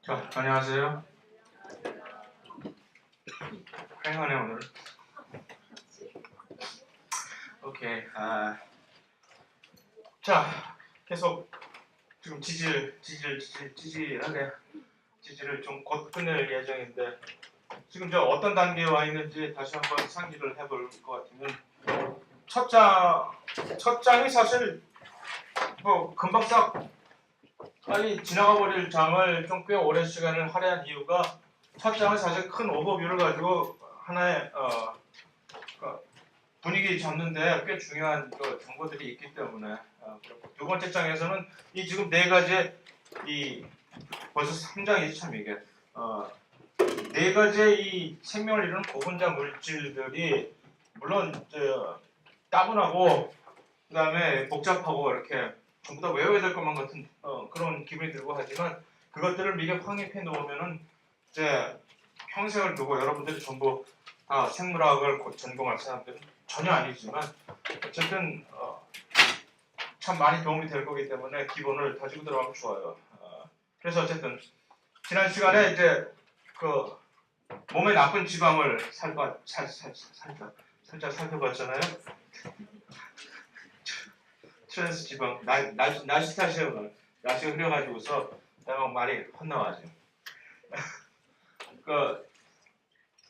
자, 안녕하세요. 횡하네 오늘. 오케이. 자, 계속 지금 지질하게 지질을 좀 곧 끝낼 예정인데 지금 저 어떤 단계에 와 있는지 다시 한번 상기를 해볼 것 같으면 첫 장이 사실 뭐 금방 싹 빨리 지나가 버릴 장을 좀 꽤 오랜 시간을 할애한 이유가 첫 장은 사실 큰 오버뷰를 가지고 하나의 분위기 잡는데 꽤 중요한 정보들이 있기 때문에 두 번째 장에서는 이 지금 네 가지 이 벌써 3장이지 참 이게 네 가지의 이 생명을 이루는 고분자 물질들이 물론 따분하고 그 다음에 복잡하고 이렇게 전부 다 외워야 될 것만 같은 그런 기분이 들고 하지만 그것들을 미리 확립해 놓으면은 이제 평생을 두고 여러분들이 전부 다 생물학을 곧 전공할 사람들은 전혀 아니지만 어쨌든 참 많이 도움이 될 거기 때문에 기본을 다지고 들어가면 좋아요. 그래서 어쨌든 지난 시간에 이제 그 몸에 나쁜 지방을 살짝 살펴봤잖아요. 트랜스 지방, 날씨 탓이에요 오늘. 날씨가 흐려가지고서 내가 말이 헛나와죠. 그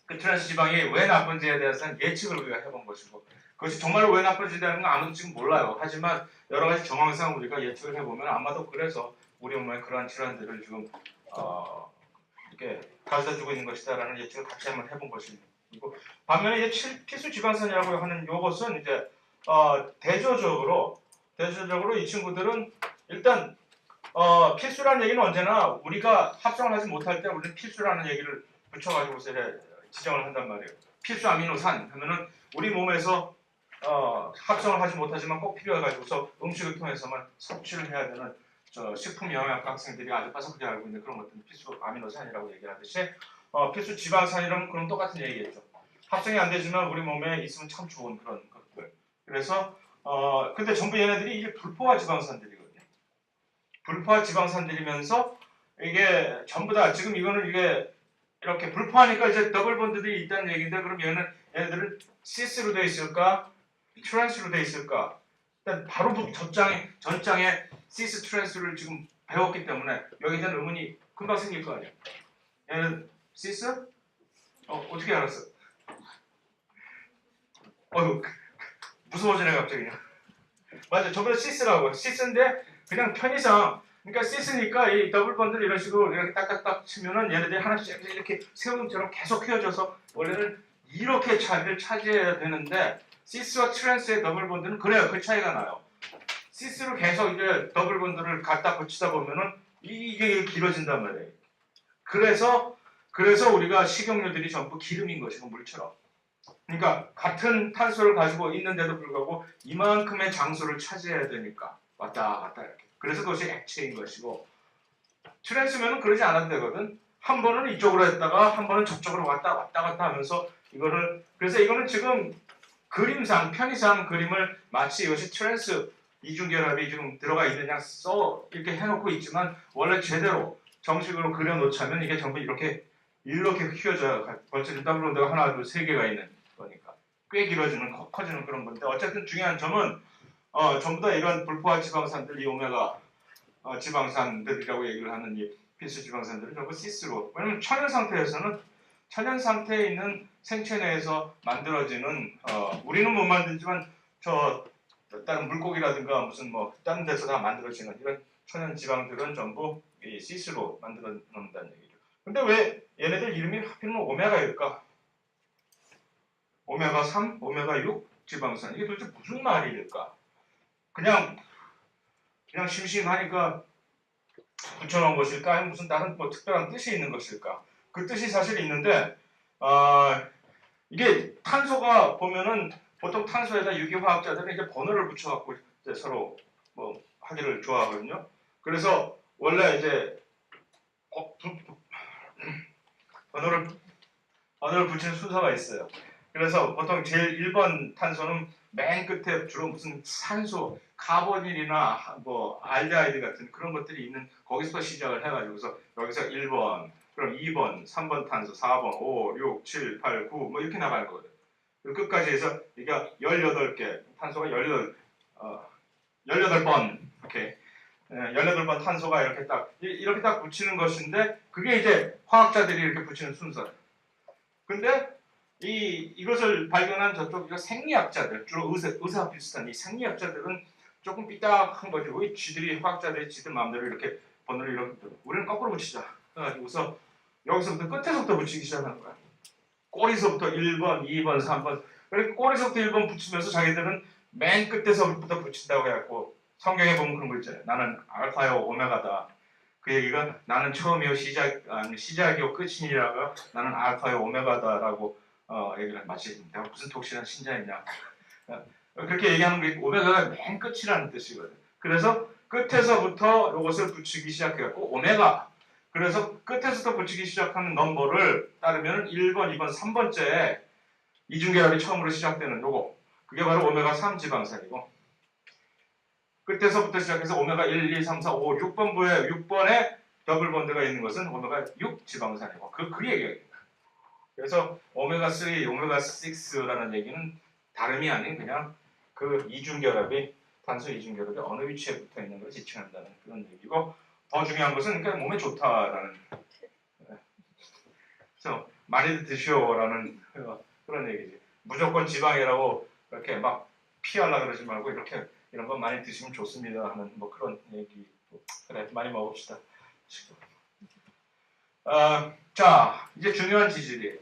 트랜스 지방이 왜 나쁜지에 대해서는 예측을 우리가 해본 것이고 그것이 정말로 왜 나쁜지라는 건 아무도 지금 몰라요. 하지만 여러 가지 정황상 우리가 예측을 해보면 아마도 그래서 우리 몸에 그러한 질환들을 지금 이렇게 가져다주고 있는 것이다라는 예측을 같이 한번 해본 것이고 반면에 이제 필수 지방산이라고 하는 이것은 이제 대조적으로 이 친구들은 일단 필수라는 얘기는 언제나 우리가 합성을 하지 못할 때 우리는 필수라는 얘기를 붙여가지고서 지정을 한단 말이에요. 필수 아미노산 하면은 우리 몸에서 합성을 하지 못하지만 꼭 필요해가지고서 음식을 통해서만 섭취를 해야 되는 식품 영양학 학생들이 아주 빠삭하게 알고 있는 그런 것들은 필수 아미노산이라고 얘기하듯이 필수 지방산이라면 그런 똑같은 얘기겠죠. 합성이 안 되지만 우리 몸에 있으면 참 좋은 그런 것들. 그래서 근데 전부 얘네들이 이게 불포화 지방산들이거든요. 불포화 지방산들이면서 이게 전부 다 지금 이거는 이게 이렇게 불포하니까 이제 더블 본드들이 있다는 얘기인데 그럼 얘네들은 시스로 돼 있을까? 트랜스로 돼 있을까? 일단 바로 전장에 시스 트랜스를 지금 배웠기 때문에 여기에 대한 의문이 금방 생길 거 아니에요. 얘는 시스? 어떻게 알았어? 무서워지네 갑자기. 맞아, 저번에 시스라고. 시스인데 그냥 편의상 그러니까 시스니까 이 더블 번들 이런 식으로 이렇게 딱딱딱 치면은 얘네들이 하나씩 이렇게 세우름처럼 계속 휘어져서 원래는 이렇게 자리를 차지해야 되는데 시스와 트랜스의 더블 번들은 그래요. 그 차이가 나요. 시스로 계속 이제 더블 번들을 갖다 붙이다 보면은 이게 길어진단 말이에요. 그래서 우리가 식용유들이 전부 기름인 것이고 물처럼. 그러니까 같은 탄소를 가지고 있는데도 불구하고 이만큼의 장소를 차지해야 되니까 왔다 갔다 이렇게. 그래서 그것이 액체인 것이고 트랜스면은 그러지 않아도 되거든. 한 번은 이쪽으로 했다가 한 번은 저쪽으로 왔다 갔다 하면서 그래서 이거는 지금 그림상 편의상 그림을 마치 이것이 트랜스 이중결합이 지금 들어가 있느냐 이렇게 해놓고 있지만 원래 제대로 정식으로 그려놓자면 이게 전부 이렇게 휘어져요. 벌써 더블 본드가 하나, 둘, 세 개가 있는 거니까 꽤 길어지는 커지는 그런 건데 어쨌든 중요한 점은 전부 다 이런 불포화 지방산들 이 오메가 지방산들이라고 얘기를 하는 이 필수 지방산들은 전부 시스로. 왜냐면 천연 상태에 있는 생체 내에서 만들어지는 우리는 못 만들지만 다른 물고기라든가 무슨 뭐 다른 데서 다 만들어지는 이런 천연 지방들은 전부 이 시스로 만들어 놓는다는 얘기죠. 근데 왜 얘네들 이름이 하필이면 오메가일까? 오메가 3, 오메가 6 지방산 이게 도대체 무슨 말일까? 그냥 심심하니까 붙여놓은 것일까? 아니면 무슨 다른 뭐 특별한 뜻이 있는 것일까? 그 뜻이 사실 있는데 이게 탄소가 보면은 보통 탄소에다 유기화학자들은 이제 번호를 붙여갖고 이제 서로 뭐 하기를 좋아하거든요. 그래서 원래 이제 번호를 붙이는 순서가 있어요. 그래서 보통 제일 1번 탄소는 맨 끝에 주로 무슨 산소, 카보닐이나 뭐 알데하이드 같은 그런 것들이 있는 거기서 시작을 해가지고서 여기서 1번, 그럼 2번, 3번 탄소, 4번, 5, 6, 7, 8, 9 뭐 이렇게 나갈 거거든. 끝까지 해서 이게 18개, 탄소가 18번 이렇게 18번 탄소가 이렇게 딱 붙이는 것인데 그게 이제 화학자들이 이렇게 붙이는 순서예요. 근데 이것을 발견한 저쪽 생리학자들, 주로 의사 비슷한 이 생리학자들은 조금 삐딱한 거지. 왜 쥐들이 화학자들이 쥐들 마음대로 이렇게 번호를 이렇게 우리는 거꾸로 붙이자. 그래가지고서 여기서부터 끝에서부터 붙이기 시작하는 거야. 꼬리서부터 1번, 2번, 3번. 그리고 꼬리서부터 1번 붙이면서 자기들은 맨 끝에서부터 붙인다고 해갖고 성경에 보면 그런 거 있잖아요. 나는 알파요 오메가다. 그 얘기가 나는 처음이요 시작이요 끝이니라가 나는 알파요 오메가다라고 얘기를 마치 내가 무슨 독실한 신자이냐 그렇게 얘기하는 게 오메가가 맨 끝이라는 뜻이거든. 그래서 끝에서부터 이것을 붙이기 시작해갖고 오메가 그래서 끝에서부터 붙이기 시작하는 넘버를 따르면 1번, 2번, 3번째 이중계열이 처음으로 시작되는 요거 그게 바로 오메가 3 지방산이고 끝에서부터 시작해서 오메가 1, 2, 3, 4, 5, 6번에 더블 본드가 있는 것은 오메가 6 지방산이고 그 얘기예요. 그래서 오메가 3, 오메가 6라는 얘기는 다름이 아닌 그냥 그 이중결합이 탄소 이중결합이 어느 위치에 붙어 있는 걸 지칭한다는 그런 얘기고 더 중요한 것은 그러니까 몸에 좋다라는 그래서 많이 드시오라는 그런 얘기지. 무조건 지방이라고 이렇게 막 피하려 그러지 말고 이렇게 이런 거 많이 드시면 좋습니다 하는 뭐 그런 얘기. 그래 많이 먹읍시다. 자 이제 중요한 지질이에요.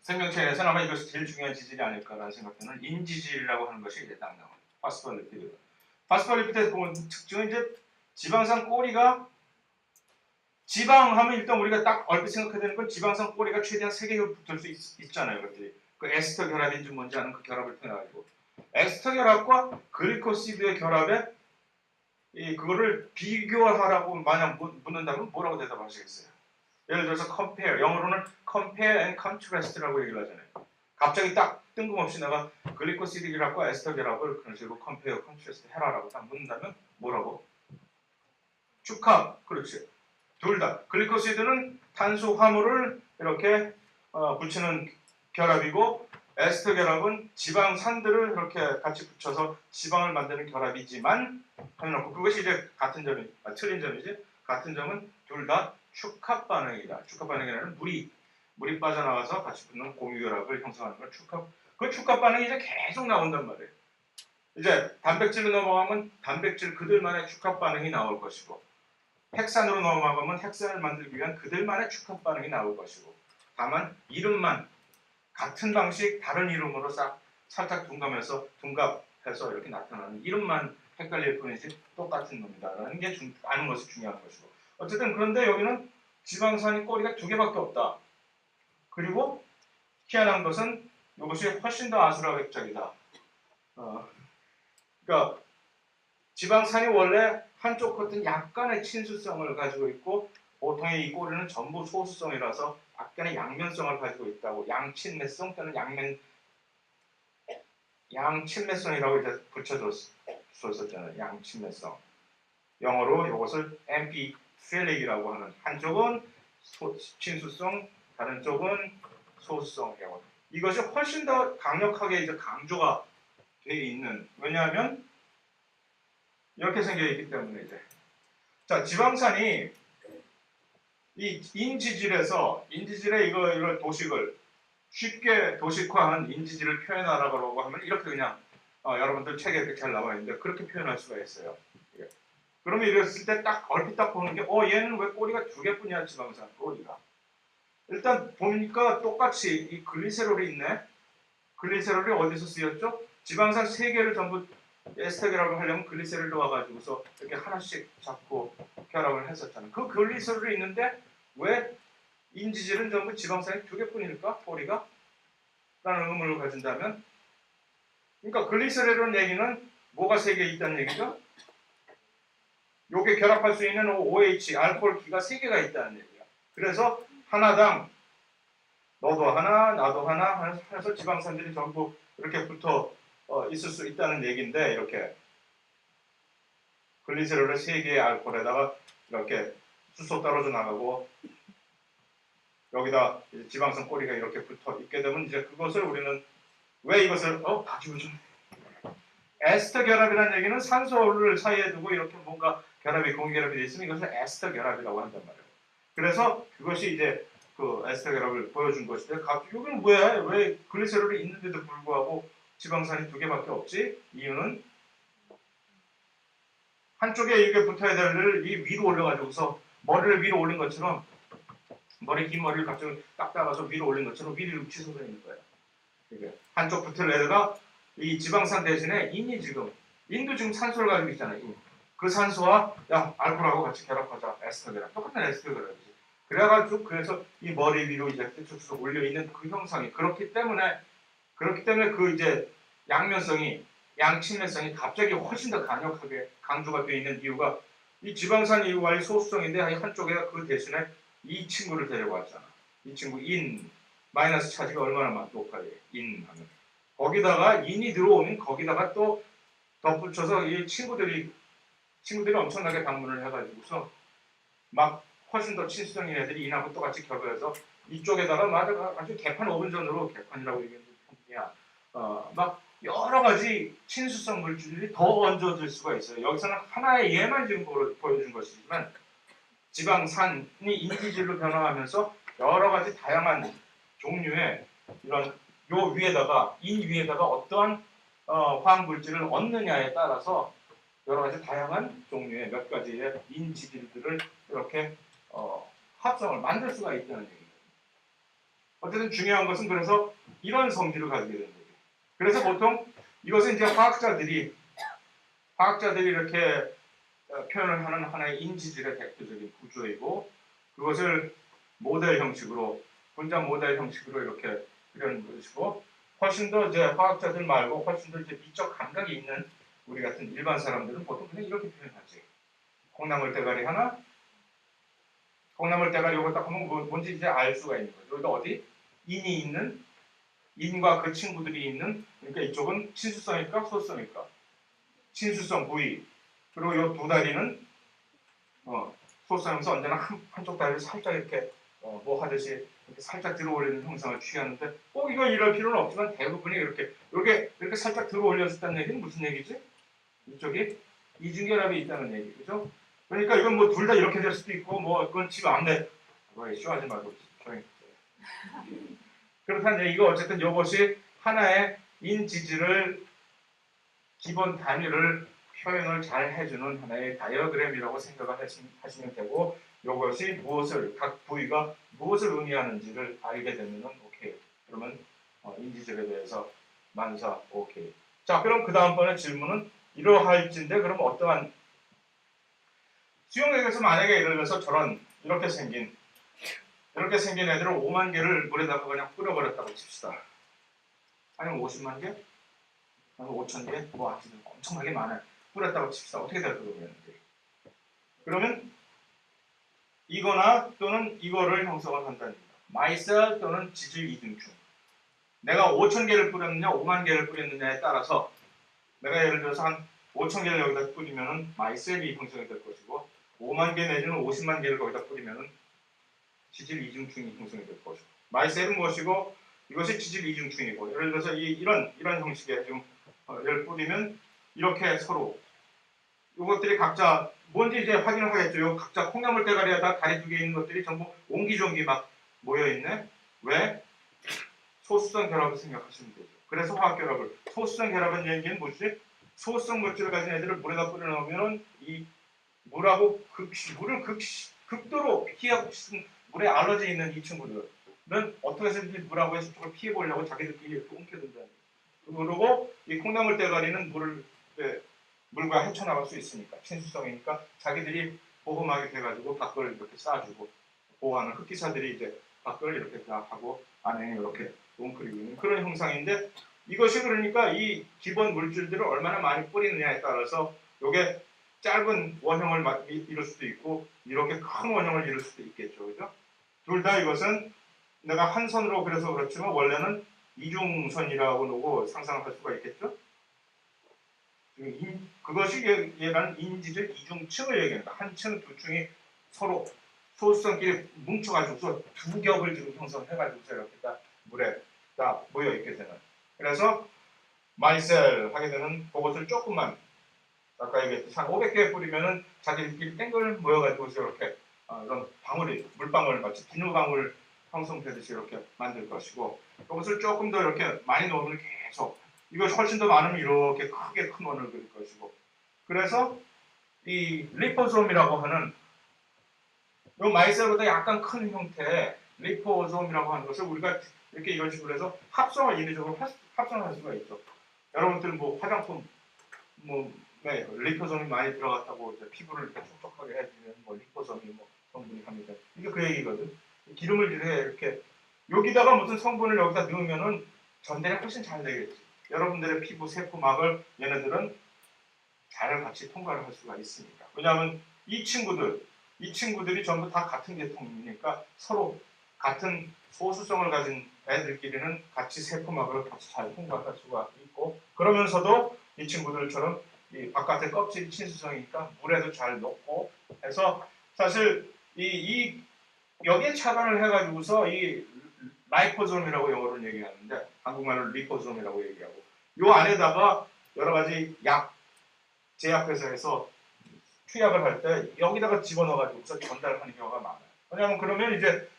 생명체에서는 아마 이것이 제일 중요한 지질이 아닐까라는 생각되는 인지질이라고 하는 것이 이제 딱 나와요. 파스팔리피드. 파스팔리피드에서 보면 특징은 이제 지방산 꼬리가 지방하면 일단 우리가 딱 얼핏 생각해야 되는 건 지방산 꼬리가 최대한 3개가 붙을 수 있잖아요. 그것들이. 그 에스터 결합인지 뭔지 아는 그 결합을 표현해가지고 에스터 결합과 글리코시드의 결합에 그거를 비교하라고 만약 묻는다면 뭐라고 대답하시겠어요? 예를 들어서 compare, 영어로는 compare and contrast라고 얘기를 하잖아요. 갑자기 딱 뜬금없이 내가 글리코시드 결합과 에스터 결합을 그런 식으로 compare, contrast 해라라고 딱 묻는다면 뭐라고? 축합, 그렇지. 둘 다. 글리코시드는 탄소 화물을 이렇게 붙이는 결합이고 에스터 결합은 지방산들을 이렇게 같이 붙여서 지방을 만드는 결합이지만 해놓고 그것이 이제 틀린 점이지. 같은 점은 둘 다 축합 반응이다. 축합 반응이라는 물이 빠져나가서 같이 붙는 공유결합을 형성하는 걸 축합. 그 축합 반응이 이제 계속 나온단 말이에요. 이제 단백질로 넘어가면 단백질 그들만의 축합 반응이 나올 것이고 핵산으로 넘어가면 핵산을 만들기 위한 그들만의 축합 반응이 나올 것이고 다만 이름만 같은 방식 다른 이름으로 살짝 둔갑해서 이렇게 나타나는 이름만 헷갈릴 뿐이지 똑같은 놈이다라는 게 아는 것이 중요한 것이고 어쨌든 그런데 여기는 지방산이 꼬리가 2개밖에 없다. 그리고 희한한 것은 이것이 훨씬 더 아수라백작이다. 그러니까 지방산이 원래 한쪽 겉은 약간의 친수성을 가지고 있고 보통의 이 꼬리는 전부 소수성이라서 약간의 양면성을 가지고 있다고 양친매성 또는 양친매성이라고 이제 붙여줬었잖아요. 양친매성. 영어로 이것을 엠피필릭이라고 하는 한쪽은 친수성, 다른 쪽은 소수성이라고. 이것이 훨씬 더 강력하게 이제 강조가 돼 있는. 왜냐하면 이렇게 생겨 있기 때문에 이제 자 지방산이 이 인지질의 이걸 도식을 쉽게 도식화한 인지질을 표현하라고 하면 이렇게 그냥 여러분들 책에 이렇게 잘 나와 있는데 그렇게 표현할 수가 있어요. 예. 그러면 이랬을 때 딱 얼핏 딱 보는 게 얘는 왜 꼬리가 2개뿐이야 지방산 꼬리가. 일단 보니까 똑같이 이 글리세롤이 있네. 글리세롤이 어디서 쓰였죠? 지방산 3개를 전부 에스터 결합을 하려면 글리세롤로 와가지고서 이렇게 하나씩 잡고 결합을 했었잖아요. 그 글리세롤이 있는데 왜 인지질은 전부 지방산이 2개뿐일까? 꼬리가? 라는 의문을 가진다면 그러니까 글리세롤이라는 얘기는 뭐가 3개 있다는 얘기죠? 요게 결합할 수 있는 OH, 알코올기가 3개가 있다는 얘기야. 그래서 하나당 너도 하나, 나도 하나 해서 지방산들이 전부 이렇게 붙어 있을 수 있다는 얘기인데 이렇게 글리세롤을 3개의 알코올에다가 이렇게 수소 떨어져 나가고 여기다 지방성 꼬리가 이렇게 붙어 있게 되면 이제 그것을 우리는 왜 이것을 가지고 좀 에스터 결합이라는 얘기는 산소를 사이에 두고 이렇게 뭔가 결합이 공기결합이 되어 있으면 이것을 에스터 결합이라고 한단 말이에요. 그래서 그것이 이제 그 에스터 결합을 보여준 것인데 여기는 뭐야? 왜 글리세롤이 있는데도 불구하고 지방산이 2개밖에 없지? 이유는 한쪽에 이게 붙어야 될 일을 이 위로 올려가지고서 머리를 위로 올린 것처럼 긴 머리를 갑자기 딱 따가서 위로 올린 것처럼 위로 치솟아 있는 거예요. 이게 한쪽 붙을 애가 이 지방산 대신에 인도 지금 산소를 가지고 있잖아요. 그 산소와 알코올하고 같이 결합하자. 에스터 결합. 똑같은 에스터 결합이지. 그래가지고 그래서 이 머리 위로 이제 쭉쭉 올려 있는 그 형상이 그렇기 때문에 그 이제 양면성이 양친면성이 갑자기 훨씬 더 강력하게 강조가 되어 있는 이유가 이 지방산 이유가 소수성인데 한쪽에 그 대신에 이 친구를 데려왔잖아. 이 친구 마이너스 차지가 얼마나 높아요. 하면 거기다가 인이 들어오면 거기다가 또 덧붙여서 이 친구들이 엄청나게 방문을 해가지고서 막 훨씬 더 친수성인 애들이 인하고 똑같이 겹여서 이쪽에다가 아주 개판 5분 전으로 개판이라고 얘기했는데 막 여러 가지 친수성 물질들이 더 얹어질 수가 있어요. 여기서는 하나의 예만 지금 보여준 것이지만 지방산이 인지질로 변화하면서 여러 가지 다양한 종류의 이런 인 위에다가 어떠한 화학 물질을 얻느냐에 따라서 여러 가지 다양한 종류의 몇 가지의 인지질들을 이렇게 합성을 만들 수가 있다는 얘기예요. 어쨌든 중요한 것은 그래서 이런 성질을 가지게 되는 거죠. 그래서 보통 이것은 이제 화학자들이 이렇게 표현을 하는 하나의 인지질의 대표적인 구조이고 그것을 모델 형식으로 분자 모델 형식으로 이렇게 그려낸 것이고 훨씬 더 이제 화학자들 말고 훨씬 더 이제 미적 감각이 있는 우리 같은 일반 사람들은 보통 그냥 이렇게 표현하지. 콩나물 대가리 하나, 콩나물 대가리 이거 딱 하면 뭔지 이제 알 수가 있는 거죠. 여기다 어디 인이 있는 인과 그 친구들이 있는 그러니까 이쪽은 친수성일까 소수성일까? 친수성 부위 그리고 이 두 다리는 소수성에서 언제나 한쪽 다리를 살짝 이렇게 뭐 하듯이 이렇게 살짝 들어올리는 형상을 취하는데 꼭 이럴 필요는 없지만 대부분이 이렇게 살짝 들어올렸다는 얘기는 무슨 얘기지? 이쪽이 이중결합이 있다는 얘기죠. 그러니까 이건 뭐 둘 다 이렇게 될 수도 있고 뭐 그건 지금 안 돼. 쇼하지 말고 조용히. 그렇다는 얘기가 어쨌든 이것이 하나의 인지질을 기본 단위를 표현을 잘 해주는 하나의 다이어그램이라고 생각을 하시면 되고 이것이 각 부위가 무엇을 의미하는지를 알게 되면 오케이. 그러면 인지질에 대해서 만사 오케이. 자 그럼 그 다음번에 질문은 이러할진데 그럼 어떠한 수용액에서 만약에 예를 들어서 이렇게 생긴 애들을 5만 개를 물에다가 그냥 뿌려버렸다고 칩시다. 아니면 50만 개? 아니면 5천 개? 뭐 엄청나게 많아요. 뿌렸다고 칩시다. 어떻게 될 거예요? 그러면 이거나 또는 이거를 형성을 한다는 겁니다. 마이셀 또는 지질 이중충. 내가 5천 개를 뿌렸느냐 5만 개를 뿌렸느냐에 따라서 내가 예를 들어서 한 5천 개를 여기다 뿌리면은 마이셀이 형성이 될 것이고 5만 개 내지는 50만 개를 거기다 뿌리면은 지질 이중충이 형성이 될 것이고 마이셀은 무엇이고 이것이 지질 이중충이고 예를 들어서 이런 형식의 좀 를 뿌리면 이렇게 서로 이것들이 각자 뭔지 이제 확인을 하겠죠. 각자 콩나물 대가리에다 다리 2개 있는 것들이 전부 옹기종기 막 모여있네. 왜? 소수성 결합을 생각하시면 되죠. 그래서 화학 결합을 소수성 결합은 얘기는 뭐지? 소수성 물질을 가진 애들을 물에다 뿌려놓으면 이 물하고 물을 극도로 피하고 싶은 물에 알러지 있는 이 친구들은 어떻게 해서든지 물하고 해서 쪽을 피해보려고 자기들끼리 이렇게 옮겨둔다는 거예요. 그리고 이 콩나물 대가리는 물과 헤쳐나갈 수 있으니까 친수성이니까 자기들이 보호막이 돼가지고 밖을 이렇게 쏴주고 보호하는 흑기사들이 이제 밖을 이렇게 다 하고 안에 이렇게 웅크리고 있는 그런 형상인데 이것이 그러니까 이 기본 물질들을 얼마나 많이 뿌리느냐에 따라서 이게 짧은 원형을 이룰 수도 있고 이렇게 큰 원형을 이룰 수도 있겠죠. 그죠? 둘 다 이것은 내가 한 선으로 그래서 그렇지만 원래는 이중선이라고 상상할 수가 있겠죠? 그것이 얘가는 인지질 이중층을 얘기합니다. 한 층, 두 층이 서로 소수성끼리 뭉쳐가지고서 두 겹을 지금 형성해가지고서 이렇게 딱 물에 딱 모여 있게 되는. 그래서 마이셀 하게 되는 그것을 조금만 아까 얘기했듯이 한 500개 뿌리면은 자기들끼리 땡글 모여가지고서 이렇게 이런 방울이 물방울 같이 비누방울 형성되듯이 이렇게 만들 것이고 그것을 조금 더 이렇게 많이 넣으면 계속 이것이 훨씬 더 많으면 이렇게 크게 큰 원을 그릴 것이고 그래서 이 리포솜이라고 하는 이 마이셀보다 약간 큰 형태의 리포솜이라고 하는 것을 우리가 이렇게 이런 식으로 해서 합성을 이례적으로 합성할 수가 있죠. 여러분들 뭐 화장품 뭐 네, 리포솜이 많이 들어갔다고 이제 피부를 이렇게 촉촉하게 해주는 뭐 리포솜이 뭐 성분이 합니다. 이게 그 얘기거든. 기름을 이렇게 여기다가 무슨 성분을 여기다 넣으면은 전달이 훨씬 잘 되겠지. 여러분들의 피부 세포막을 얘네들은 잘 같이 통과를 할 수가 있으니까. 왜냐하면 이 친구들이 전부 다 같은 계통이니까 서로 같은 소수성을 가진 애들끼리는 같이 세포막을 같이 잘 통과할 수가 있고 그러면서도 이 친구들처럼 이 바깥에 껍질이 친수성이니까 물에도 잘 녹고 해서 사실 이 여기에 차단을 해가지고서 이 라이포솜이라고 영어로 얘기하는데 한국말로 리포솜이라고 얘기하고 요 안에다가 여러 가지 약 제약회사에서 투약을 할 때 여기다가 집어넣어가지고서 전달하는 경우가 많아요. 왜냐하면 그러면 이제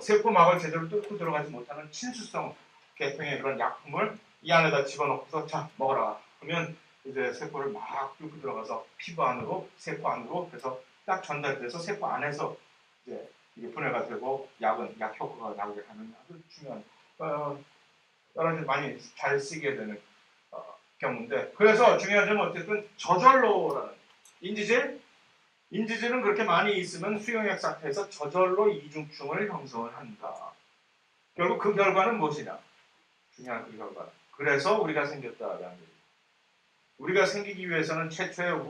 세포막을 제대로 뚫고 들어가지 못하는 친수성 계통의 그런 약품을 이 안에다 집어넣고서 자 먹어라 그러면 이제 세포를 막 뚫고 들어가서 피부 안으로 세포 안으로 해서 딱 전달돼서 세포 안에서 이제 이게 분해가 되고 약은 약 효과가 나게 하는 아주 중요한 여러 가지 많이 잘 쓰게 되는 경우인데 그래서 중요한 점은 어쨌든 저절로라는 인지질은 그렇게 많이 있으면 수용액 상태에서 저절로 이중충을 형성을 한다. 결국 그 결과는 무엇이냐? 중요한 그 결과. 그래서 우리가 생겼다라는 얘기. 우리가 생기기 위해서는 최초의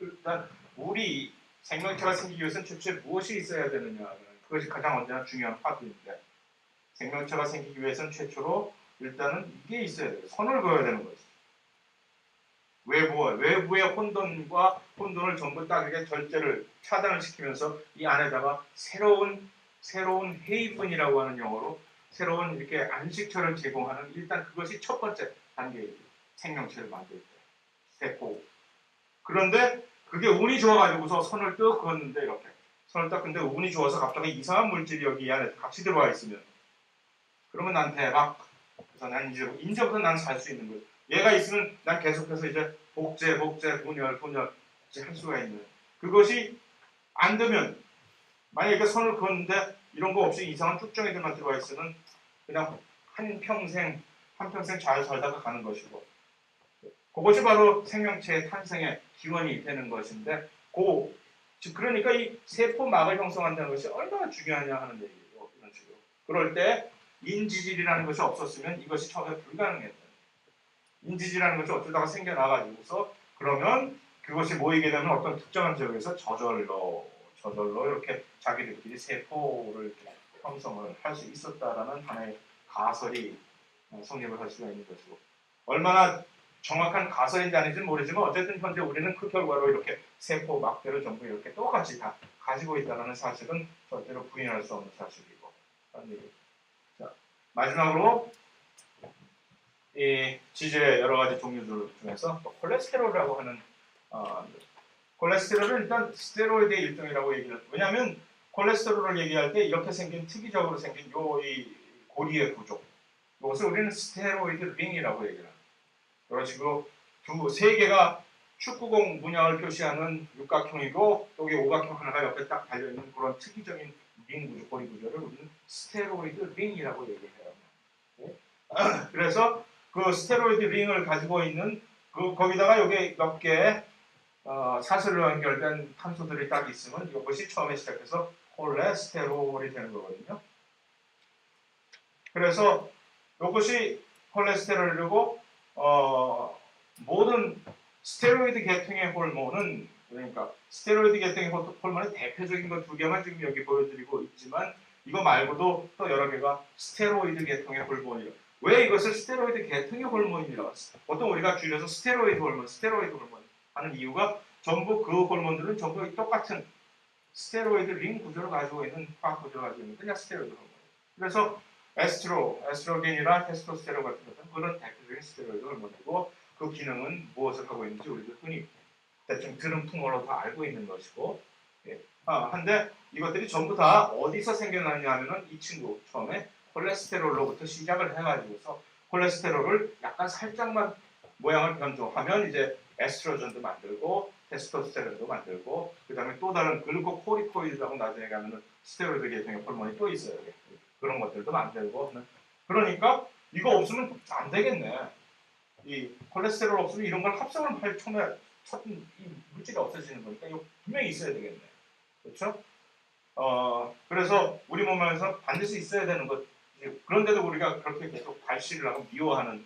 일단 우리 생명체가 생기기 위해서는 최초에 무엇이 있어야 되느냐. 그것이 가장 언제나 중요한 화두인데 생명체가 생기기 위해서는 최초로 일단은 이게 있어야 돼요. 선을 그어야 되는 거죠. 외부의 혼돈을 전부 딱 이렇게 절제를 차단을 시키면서 이 안에다가 새로운 헤이븐이라고 하는 영어로 새로운 이렇게 안식처를 제공하는 일단 그것이 첫 번째 단계예요. 생명체를 만들 때 세포. 그런데 그게 운이 좋아가지고서 선을 딱 그었는데 이렇게 선을 딱 근데 운이 좋아서 갑자기 이상한 물질이 여기 안에 같이 들어와 있으면 그러면 난 대박. 그래서 난 이제부터 난 살 수 있는 거예요. 얘가 있으면 난 계속해서 이제 복제, 분열 할 수가 있는. 그것이 안 되면 만약에 선을 그었는데 이런 거 없이 이상한 쭉정이들만 들어와 있으면 그냥 한평생 잘 살다가 가는 것이고 그것이 바로 생명체의 탄생의 기원이 되는 것인데 그러니까 이 세포막을 형성한다는 것이 얼마나 중요하냐 하는 얘기예요. 이런 식으로. 그럴 때 인지질이라는 것이 없었으면 이것이 처음에 불가능했다. 인지질이라는 것이 어쩌다가 생겨나가지고서 그러면 그것이 모이게 되면 어떤 특정한 지역에서 저절로 이렇게 자기들끼리 세포를 형성을 할 수 있었다라는 하나의 가설이 성립을 할 수가 있는 것이고 얼마나 정확한 가설인지 아닌지는 모르지만 어쨌든 현재 우리는 그 결과로 이렇게 세포 막대를 전부 이렇게 똑같이 다 가지고 있다는 사실은 절대로 부인할 수 없는 사실이고 자, 마지막으로 이 지질의 여러 가지 종류들 중에서 콜레스테롤이라고 하는 콜레스테롤은 일단 스테로이드의 일종이라고 얘기를 왜냐하면 콜레스테롤을 얘기할 때 이렇게 생긴 특이적으로 생긴 이 고리의 구조 이것을 우리는 스테로이드 링이라고 얘기를 합니다. 이런 식으로 세 개가 축구공 문양을 표시하는 육각형이고 여기 오각형 하나가 옆에 딱 달려있는 그런 특이적인 링 구조, 고리 구조를 우리는 스테로이드 링이라고 얘기해요. 네? 그래서 그 스테로이드 링을 가지고 있는 거기다가 여기 몇 개의 사슬로 연결된 탄소들이 딱 있으면 이것이 처음에 시작해서 콜레스테롤이 되는 거거든요. 그래서 이것이 콜레스테롤이고 모든 스테로이드 계통의 호르몬은 그러니까 스테로이드 계통의 호르몬의 대표적인 것 두 개만 지금 여기 보여드리고 있지만 이거 말고도 또 여러 개가 스테로이드 계통의 호르몬이에요. 왜 이것을 스테로이드 계통의 호르몬이라고 했어요? 보통 우리가 줄여서 스테로이드 호르몬 하는 이유가 전부 그 호르몬들은 전부 똑같은 스테로이드 링 구조를 가지고 있는 화학 구조를 가지고 있는 그냥 스테로이드 호르몬. 그래서 에스트로겐이나 테스토스테론 같은 것은 그런 대표적인 스테로이드 호르몬이고 그 기능은 무엇을 하고 있는지 우리도 흔히 대충 들은 풍어로 다 알고 있는 것이고 예. 한데 이것들이 전부 다 어디서 생겨나냐 하면은 이 친구 처음에 콜레스테롤로부터 시작을 해가지고서 콜레스테롤을 약간 살짝만 모양을 변조하면 이제 에스트로겐도 만들고 테스토스테론도 만들고 그 다음에 또 다른 글루코코리코이드라고 나중에 가면은 스테로이드 계통의 호르몬이 또 있어요. 그런 것들도 만들고 그러니까 이거 없으면 안 되겠네. 이 콜레스테롤 없으면 이런 걸 합성을 할 처음에 이 물질이 없어지는 거니까 이거 분명히 있어야 되겠네. 그렇죠? 그래서 우리 몸에서 반드시 있어야 되는 것. 그런데도 우리가 그렇게 계속 발시를 하고 미워하는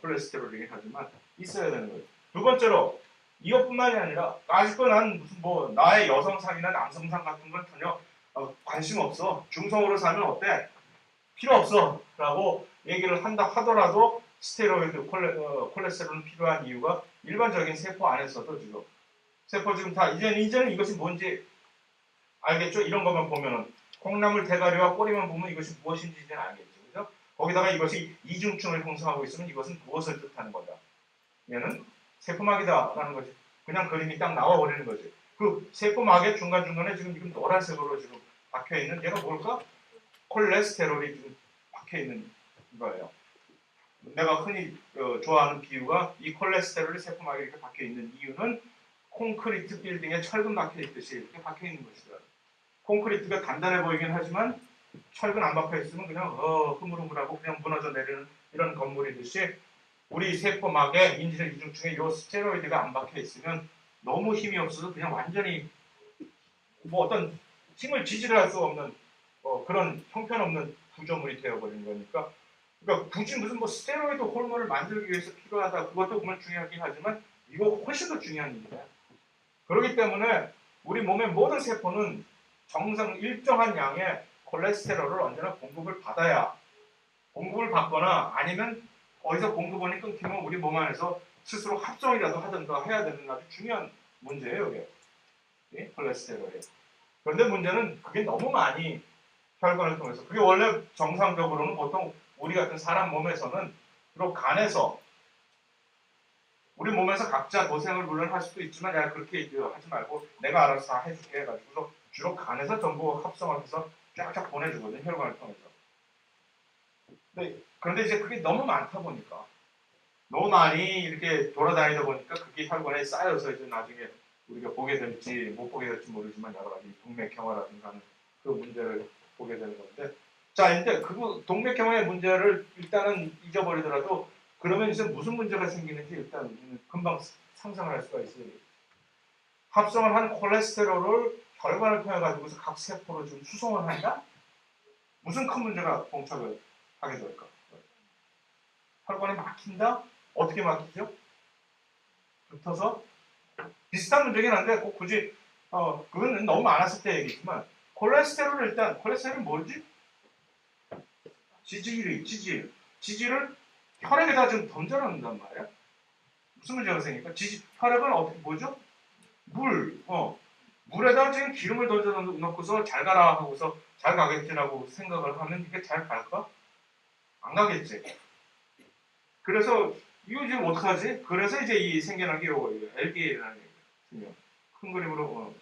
콜레스테롤이긴 하지만 있어야 되는 거예요. 두 번째로 이것뿐만이 아니라 아직도 난 무슨 뭐 나의 여성상이나 남성상 같은 건 전혀 관심 없어. 중성으로 살면 어때? 필요 없어. 라고 얘기를 한다 하더라도 스테로이드 콜레스테롤은 필요한 이유가 일반적인 세포 안에서도 지금 세포 지금 다 이제는 이것이 뭔지 알겠죠? 이런 것만 보면은 콩나물 대가리와 꼬리만 보면 이것이 무엇인지 이제는 알겠죠. 그죠? 거기다가 이것이 이중층을 형성하고 있으면 이것은 무엇을 뜻하는 거다. 얘는 세포막이다라는 것이 그냥 그림이 딱 나와버리는 거지. 그 세포막의 중간중간에 지금 노란색으로 지금 박혀있는 얘가 뭘까? 콜레스테롤이 지금 박혀있는 거예요. 내가 흔히 좋아하는 비유가 이 콜레스테롤이 세포막에 이렇게 박혀있는 이유는 콘크리트 빌딩에 철근 박혀있듯이 이렇게 박혀있는 것이다. 콘크리트가 단단해 보이긴 하지만 철근 안 박혀있으면 그냥 흐물흐물하고 그냥 무너져 내리는 이런 건물이듯이 우리 세포막에 인지적 이중층에 이 스테로이드가 안 박혀있으면 너무 힘이 없어서 그냥 완전히 뭐 어떤 힘을 지지를 할 수 없는 그런 형편없는 구조물이 되어버리는 거니까 그러니까 굳이 무슨 뭐 스테로이드 호르몬을 만들기 위해서 필요하다 그것도 보면 중요하긴 하지만 이거 훨씬 더 중요한 일이에요. 그렇기 때문에 우리 몸의 모든 세포는 정상 일정한 양의 콜레스테롤을 언제나 공급을 받아야 공급을 받거나 아니면 어디서 공급원이 끊기면 우리 몸 안에서 스스로 합성이라도 하든가 해야 되는 아주 중요한 문제예요. 이게 예? 콜레스테롤이. 그런데 문제는 그게 너무 많이 혈관을 통해서 그게 원래 정상적으로는 보통 우리 같은 사람 몸에서는 주로 간에서 우리 몸에서 각자 도생을 물론 할 수도 있지만 야 그렇게 하지 말고 내가 알아서 다 해줄게 해가지고 주로 간에서 전부 합성을 해서 쫙쫙 보내주거든 혈관을 통해서. 그런데 이제 그게 너무 많다 보니까 너무 많이 이렇게 돌아다니다 보니까 그게 혈관에 쌓여서 이제 나중에 우리가 보게 될지 못 보게 될지 모르지만 여러 가지 동맥경화라든가 하는 그 문제를 보게 되는 건데 자 이제 그 동맥경화의 문제를 일단은 잊어버리더라도 그러면 이제 무슨 문제가 생기는지 일단 금방 상상을 할 수가 있어요. 합성을 한 콜레스테롤을 혈관을 통해 가지고서 각 세포로 좀 수송을 한다? 무슨 큰 문제가 봉착을 하게 될까? 혈관이 막힌다? 어떻게 막히죠? 붙어서 비슷한 문제긴 한데 꼭 굳이 그건 너무 많았을 때 얘기지만 콜레스테롤을 일단 콜레스테롤은 뭐지? 지질을 혈액에다 좀 던져놓는단 말이야. 무슨 문제가 생길까? 혈액은 어떻게 뭐죠? 물에다 지금 기름을 던져 놓고서 잘 가라 하고서 잘 가겠지라고 생각을 하면 이게 잘 갈까? 안 가겠지. 그래서 이거 지금 어떡하지? 그래서 이제 이 생겨난 게 LDL이라는 얘기예요. 큰 그림으로.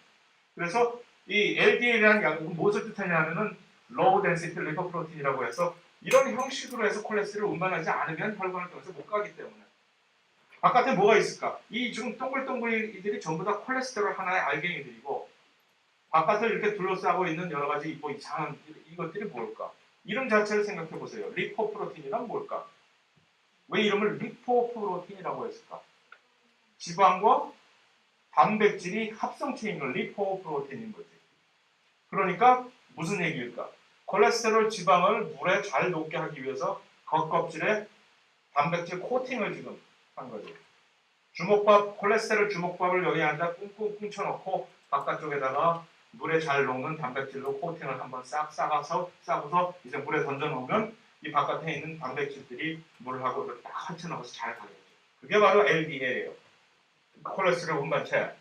그래서 이 LDL이라는 약은 무엇을 뜻하냐면은 low density lipoprotein이라고 해서 이런 형식으로 해서 콜레스테롤을 운반하지 않으면 혈관을 통해서 못 가기 때문에. 바깥에 뭐가 있을까? 이 지금 동글동글이들이 전부 다 콜레스테롤 하나의 알갱이들이고 바깥을 이렇게 둘러싸고 있는 여러 가지 뭐 이상한 이것들이 뭘까? 이름 자체를 생각해 보세요. 리포프로틴이란 뭘까? 왜 이름을 리포프로틴이라고 했을까? 지방과 단백질이 합성체인 걸 리포프로틴인 거지. 그러니까 무슨 얘기일까? 콜레스테롤 지방을 물에 잘 녹게 하기 위해서 겉껍질에 단백질 코팅을 지금 한 거죠. 주먹밥, 콜레스테롤 주먹밥을 여기 앉아 꽁꽁 뭉쳐놓고 바깥쪽에다가 물에 잘 녹는 단백질로 코팅을 한번 싹 싸고서 이제 물에 던져놓으면 이 바깥에 있는 단백질들이 물하고 이렇게 딱 헐쳐나가서 잘 가겠죠. 그게 바로 LDL이에요. 콜레스테롤 운반체.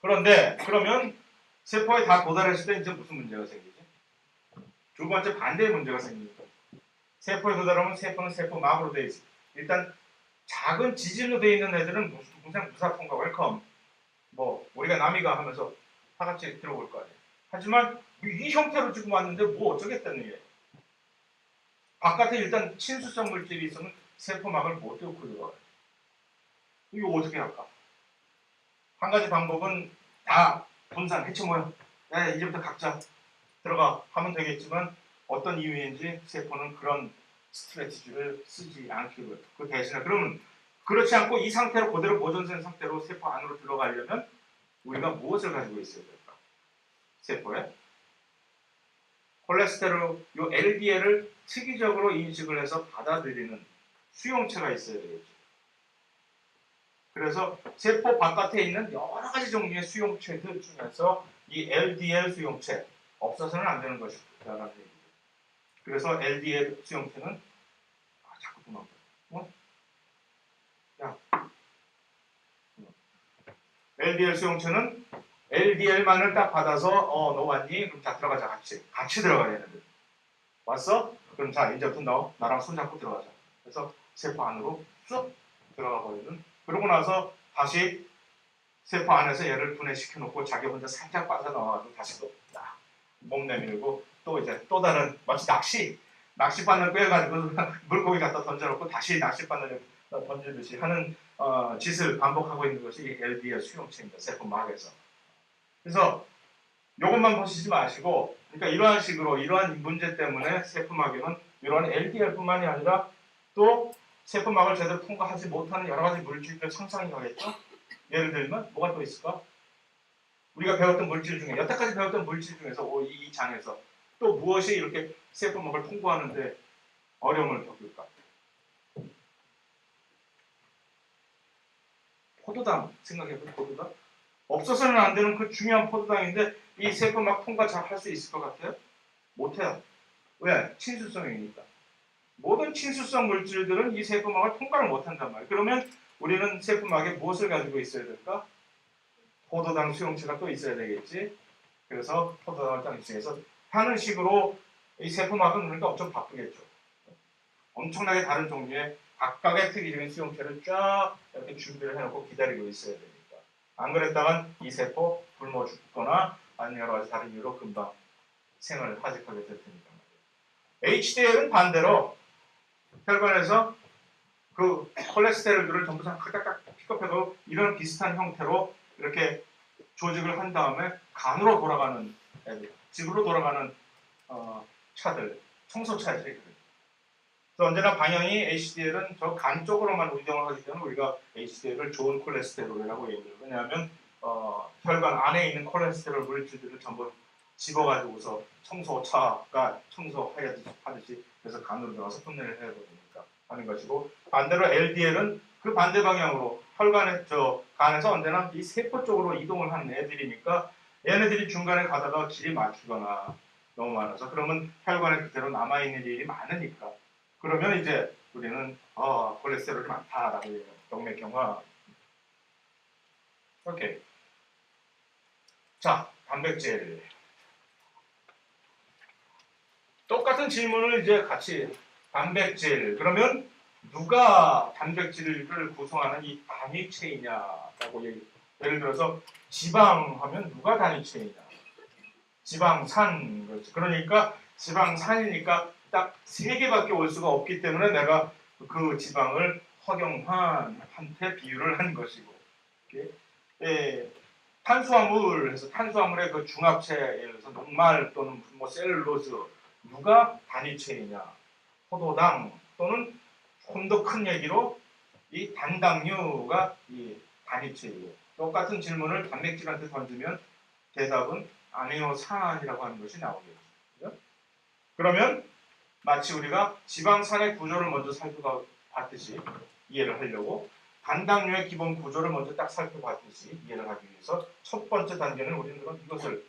그런데 그러면 세포에 다 도달했을 때 이제 무슨 문제가 생기지? 두 번째 반대의 문제가 생깁니다. 세포에 도달하면 세포는 세포막으로 되어 있어요. 일단 작은 지질로 되어 있는 애들은 무슨 무사통과 웰컴 뭐 우리가 남이가 하면서 다 같이 들어올 거 아니에요. 하지만 이 형태로 지금 왔는데 뭐 어쩌겠다는 얘기예요. 바깥에 일단 친수성 물질이 있으면 세포막을 못 뚫고 들어가요. 이거 어떻게 할까? 한 가지 방법은 다 분산, 해체 모여. 네, 이제부터 각자 들어가 하면 되겠지만 어떤 이유인지 세포는 그런 스트래티지를 쓰지 않기로 해요. 그 대신에 그러면 그렇지 않고 이 상태로 그대로 보존된 상태로 세포 안으로 들어가려면 우리가 무엇을 가지고 있어야 될까? 세포에 콜레스테롤, 요 LDL을 특이적으로 인식을 해서 받아들이는 수용체가 있어야 되겠죠. 그래서 세포 바깥에 있는 여러 가지 종류의 수용체들 중에서 이 LDL 수용체 없어서는 안 되는 것이다라는 얘기죠. 그래서 LDL 수용체는 자꾸 도망가. 야, LDL 수용체는 LDL만을 딱 받아서 너 왔니? 그럼 자 들어가자 같이 들어가야 되는데 왔어? 그럼 자 이제부터 너 나랑 손잡고 들어가자. 그래서 세포 안으로 쑥 들어가 버리는. 그러고 나서 다시 세포 안에서 얘를 분해시켜 놓고 자기 혼자 살짝 빠져나와서 다시 또 몸 내밀고 또 이제 또 다른 마치 낚시바늘 꿰가지고 물고기 갖다 던져놓고 다시 낚시바늘 던지듯이 하는 짓을 반복하고 있는 것이 LDL 수용체입니다. 세포막에서. 그래서 이것만 보시지 마시고 그러니까 이러한 식으로 이러한 문제 때문에 세포막에는 이러한 LDL뿐만이 아니라 또 세포막을 제대로 통과하지 못하는 여러 가지 물질들 상상이 가겠죠. 예를 들면 뭐가 또 있을까? 우리가 배웠던 물질 중에 여태까지 배웠던 물질 중에서 이 장에서 또 무엇이 이렇게 세포막을 통과하는데 어려움을 겪을까? 포도당 생각해보세요. 포도당 없어서는 안 되는 그 중요한 포도당인데 이 세포막 통과 잘 할 수 있을 것 같아요? 못해요. 왜? 친수성이니까. 모든 친수성 물질들은 이 세포막을 통과를 못한단 말이에요. 그러면 우리는 세포막에 무엇을 가지고 있어야 될까? 포도당 수용체가 또 있어야 되겠지. 그래서 포도당을 딱 입증해서 하는 식으로 이 세포막은 그러니까 엄청 바쁘겠죠. 엄청나게 다른 종류의 각각의 특이적인 수용체를 쫙 이렇게 준비를 해놓고 기다리고 있어야 되니까. 안 그랬다간 이 세포 굶어 죽거나 아니면 여러 가지 다른 이유로 금방 생을 하직하게 될 테니까. HDL은 반대로 혈관에서 그 콜레스테롤들을 전부 다 딱딱 픽업해서 이런 비슷한 형태로 이렇게 조직을 한 다음에 간으로 돌아가는 애들, 집으로 돌아가는 차들, 청소차죠. 그래서 언제나 방향이 HDL은 저 간 쪽으로만 이동을 하기 때문에 우리가 HDL을 좋은 콜레스테롤이라고 얘기해요. 왜냐하면 혈관 안에 있는 콜레스테롤 물질들을 전부 집어가지고서 청소차가 청소하듯이 그래서 간으로 들어가서 분해를 해야 되니까 하는 것이고 반대로 LDL은 그 반대 방향으로 혈관에 간에서 언제나 이 세포 쪽으로 이동을 하는 애들이니까 얘네들이 중간에 가다가 길이 막히거나 너무 많아서 그러면 혈관에 그대로 남아있는 일이 많으니까 그러면 이제 우리는 콜레스테롤이 많다라고 얘기해요. 동맥경화. 오케이. 자, 단백질. 똑같은 질문을 이제 같이 단백질. 그러면 누가 단백질을 구성하는 이 단위체이냐라고 예를 들어서 지방 하면 누가 단위체이냐. 지방산. 그렇지. 그러니까 지방산이니까 딱 3개밖에 올 수가 없기 때문에 내가 그 지방을 허경환한테 비유를 한 것이고 탄수화물 해서 탄수화물의 그 중합체에 의해서 녹말 또는 뭐 셀룰로즈 누가 단위체이냐 포도당 또는 좀 더 큰 얘기로 이 단당류가 이 단위체이고 똑같은 질문을 단백질한테 던지면 대답은 아미노산이라고 하는 것이 나오겠죠. 그죠? 그러면 마치 우리가 지방산의 구조를 먼저 살펴봤듯이 이해를 하려고 단당류의 기본 구조를 먼저 딱 살펴봤듯이 이해를 하기 위해서 첫 번째 단계는 우리는 그럼 이것을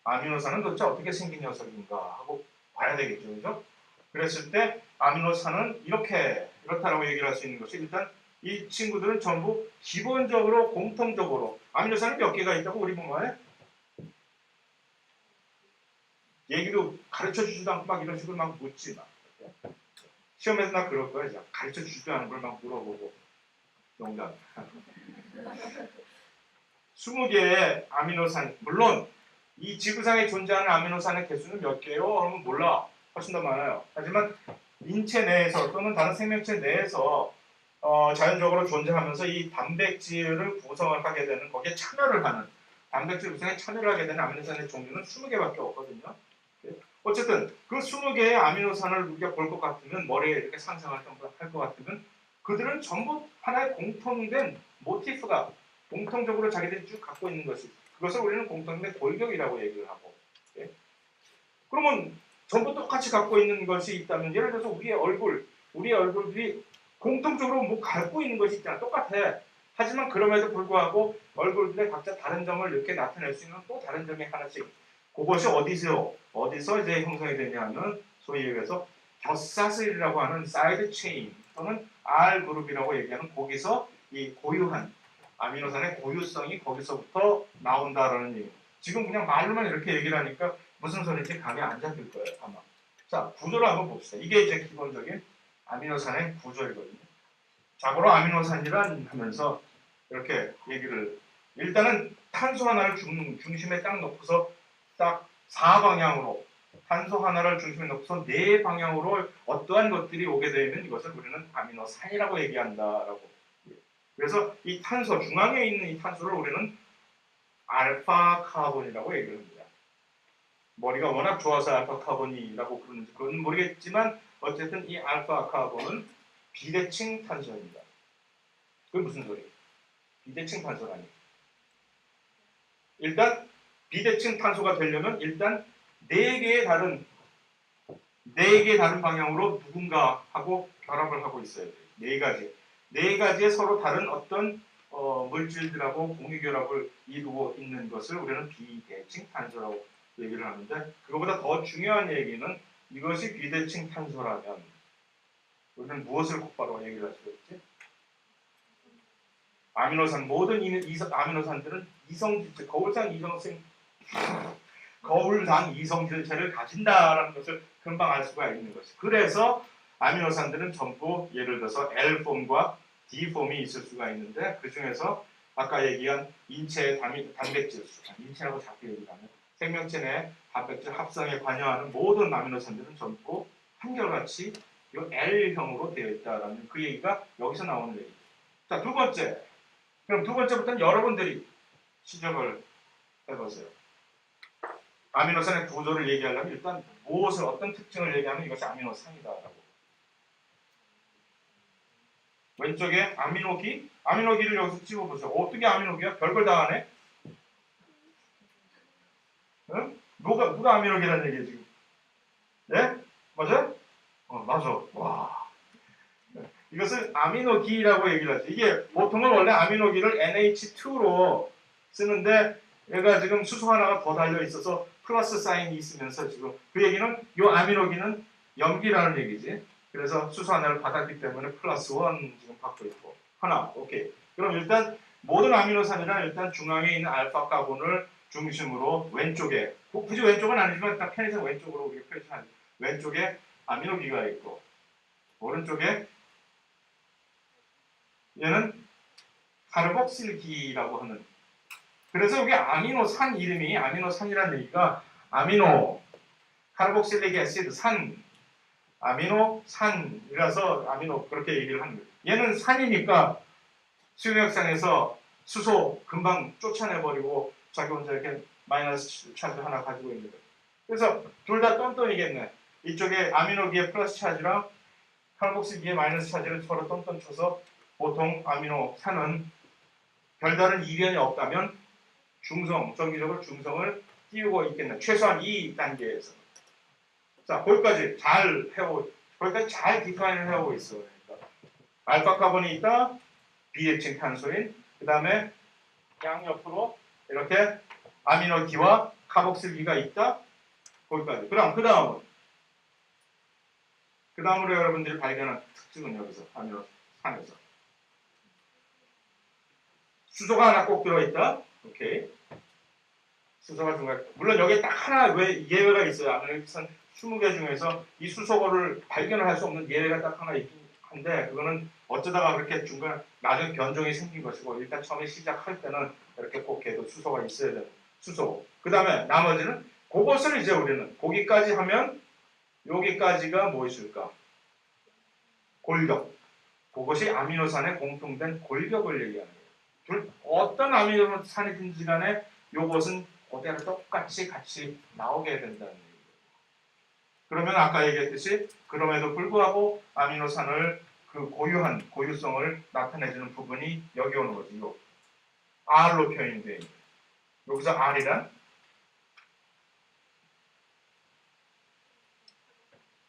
아미노산은 도대체 어떻게 생긴 녀석인가 하고 봐야 되겠죠. 그죠? 그랬을 때 아미노산은 이렇다라고 얘기를 할 수 있는 것이 일단 이 친구들은 전부 기본적으로 공통적으로 아미노산이 몇 개가 있다고 우리 몸에 얘기도 가르쳐 주지도 않고 막 이런 식으로 막 묻지 마. 시험에서 나 그럴 거야. 가르쳐 주지도 않은 걸 막 물어보고 농담. 20개의 아미노산 물론 이 지구상에 존재하는 아미노산의 개수는 몇 개요? 그러면 몰라. 훨씬 더 많아요. 하지만 인체 내에서 또는 다른 생명체 내에서 자연적으로 존재하면서 이 단백질을 구성을 하게 되는 거기에 참여를 하는 단백질 구성에 참여를 하게 되는 아미노산의 종류는 20개밖에 없거든요. 어쨌든 그 20개의 아미노산을 우리가 볼 것 같으면 머리에 이렇게 상상할 것 같으면 그들은 전부 하나의 공통된 모티프가 공통적으로 자기들이 쭉 갖고 있는 것이 그것을 우리는 공통된 골격이라고 얘기를 하고 예? 그러면 전부 똑같이 갖고 있는 것이 있다면 예를 들어서 우리의 얼굴들이 공통적으로 뭐 갖고 있는 것이 있잖아. 똑같아. 하지만 그럼에도 불구하고 얼굴들의 각자 다른 점을 이렇게 나타낼 수 있는 또 다른 점이 하나씩 그것이 어디서 이제 형성이 되냐면 소위 얘기해서 겹사슬이라고 하는 사이드 체인 또는 R 그룹이라고 얘기하는 거기서 이 고유한 아미노산의 고유성이 거기서부터 나온다라는 얘기. 지금 그냥 말로만 이렇게 얘기를 하니까 무슨 소리인지 감이 안 잡힐 거예요 아마. 자 구조를 한번 봅시다. 이게 이제 기본적인 아미노산의 구조이거든요. 자고로 아미노산이란 하면서 이렇게 얘기를 일단은 탄소 하나를 중심에 딱 놓고서 딱 4방향으로 탄소 하나를 중심에 놓고서 4방향으로 어떠한 것들이 오게 되면 이것을 우리는 아미노산이라고 얘기한다라고. 그래서 이 탄소 중앙에 있는 이 탄소를 우리는 알파 카본이라고 얘기를 합니다. 머리가 워낙 좋아서 알파 카본이라고 그러는지 그건 모르겠지만 어쨌든 이 알파 카본은 비대칭 탄소입니다. 그게 무슨 소리예요? 비대칭 탄소라니. 일단 비대칭 탄소가 되려면 일단 4개의 다른 방향으로 누군가 하고 결합을 하고 있어야 돼요. 4가지의 서로 다른 어떤 물질들하고 공유결합을 이루고 있는 것을 우리는 비대칭 탄소라고 얘기를 하는데 그거보다 더 중요한 얘기는 이것이 비대칭 탄소라면 우리는 무엇을 곧바로 얘기를 할 수 있지? 아미노산 모든 아미노산들은 이성질체 거울상 이성질체를 가진다라는 것을 금방 알 수가 있는 것이. 그래서 아미노산들은 전부 예를 들어서 L폼과 D폼이 있을 수가 있는데 그 중에서 아까 얘기한 인체의 단백질 수, 인체라고 자꾸 얘기하는 생명체 내 단백질 합성에 관여하는 모든 아미노산들은 전부 한결같이 이 L형으로 되어 있다라는 그 얘기가 여기서 나오는 얘기죠. 자, 두 번째. 그럼 두 번째부터는 여러분들이 시작을 해보세요. 아미노산의 구조를 얘기하려면 일단 무엇을 어떤 특징을 얘기하면 이것이 아미노산이다라고. 왼쪽에 아미노기를 여기서 찍어보세요. 어떻게 아미노기야? 별걸 다 하네? 응? 누가 아미노기라는 얘기예요 지금? 네? 맞아요? 맞아. 와. 이것을 아미노기라고 얘기를 하죠. 이게 보통은 원래 아미노기를 NH2로 쓰는데 얘가 지금 수소 하나가 더 달려 있어서 플러스 사인이 있으면서 지금 그 얘기는 이 아미노기는 염기라는 얘기지. 그래서 수소 하나를 받았기 때문에 플러스 1 지금 받고 있고 하나. 오케이. 그럼 일단 모든 아미노산이란 일단 중앙에 있는 알파 카본을 중심으로 왼쪽에 굳이 왼쪽은 아니지만 딱 편의상 왼쪽으로 우리가 표시하는 왼쪽에 아미노기가 있고 오른쪽에 얘는 카르복실기라고 하는. 그래서 여기 아미노산 이름이 아미노산이라는 얘기가 카르복실릭 애시드 아미노산이라서 아미노 그렇게 얘기를 하는 거예요. 얘는 산이니까 수용액상에서 수소 금방 쫓아내버리고 자기 혼자 이렇게 마이너스 차지 하나 가지고 있는 거예요. 그래서 둘 다 똔똔이겠네. 이쪽에 아미노기의 플러스 차지랑 카르복실기의 마이너스 차지를 서로 똔똔 쳐서 보통 아미노산은 별다른 이변이 없다면 정기적으로 중성을 띄우고 있겠네. 최소한 이 단계에서. 자, 거기까지 잘 디파인을 해오고 있어. 그러니까 알파 카본이 있다. 비대칭 탄소인. 그 다음에 양옆으로 이렇게 아미노기와 카복실기가 있다. 거기까지. 그럼 그 다음은 그 다음으로 여러분들이 발견한 특징은 여기서 아미노산에서 수소가 하나 꼭 들어있다. 오케이. 수소가 중요해. 물론 여기에 딱 하나 왜 예외가 있어요. 아미노산 20개 중에서 이 수소를 발견을 할 수 없는 예외가 딱 하나 있긴 한데 그거는 어쩌다가 그렇게 중간에 나중에 변종이 생긴 것이고 일단 처음에 시작할 때는 이렇게 꼭 해도 수소가 있어야 되는 수소. 그 다음에 나머지는 그것을 이제 우리는 거기까지 하면 여기까지가 무엇일까? 골격. 그것이 아미노산의 공통된 골격을 얘기하는 거예요. 어떤 아미노산이든지 간에 이것은 그대로 똑같이 같이 나오게 된다는 얘기예요. 그러면 아까 얘기했듯이 그럼에도 불구하고 아미노산을 그 고유한 고유성을 나타내주는 부분이 여기 오는 거지. 요 R로 표현되어 있는. 여기서 R이란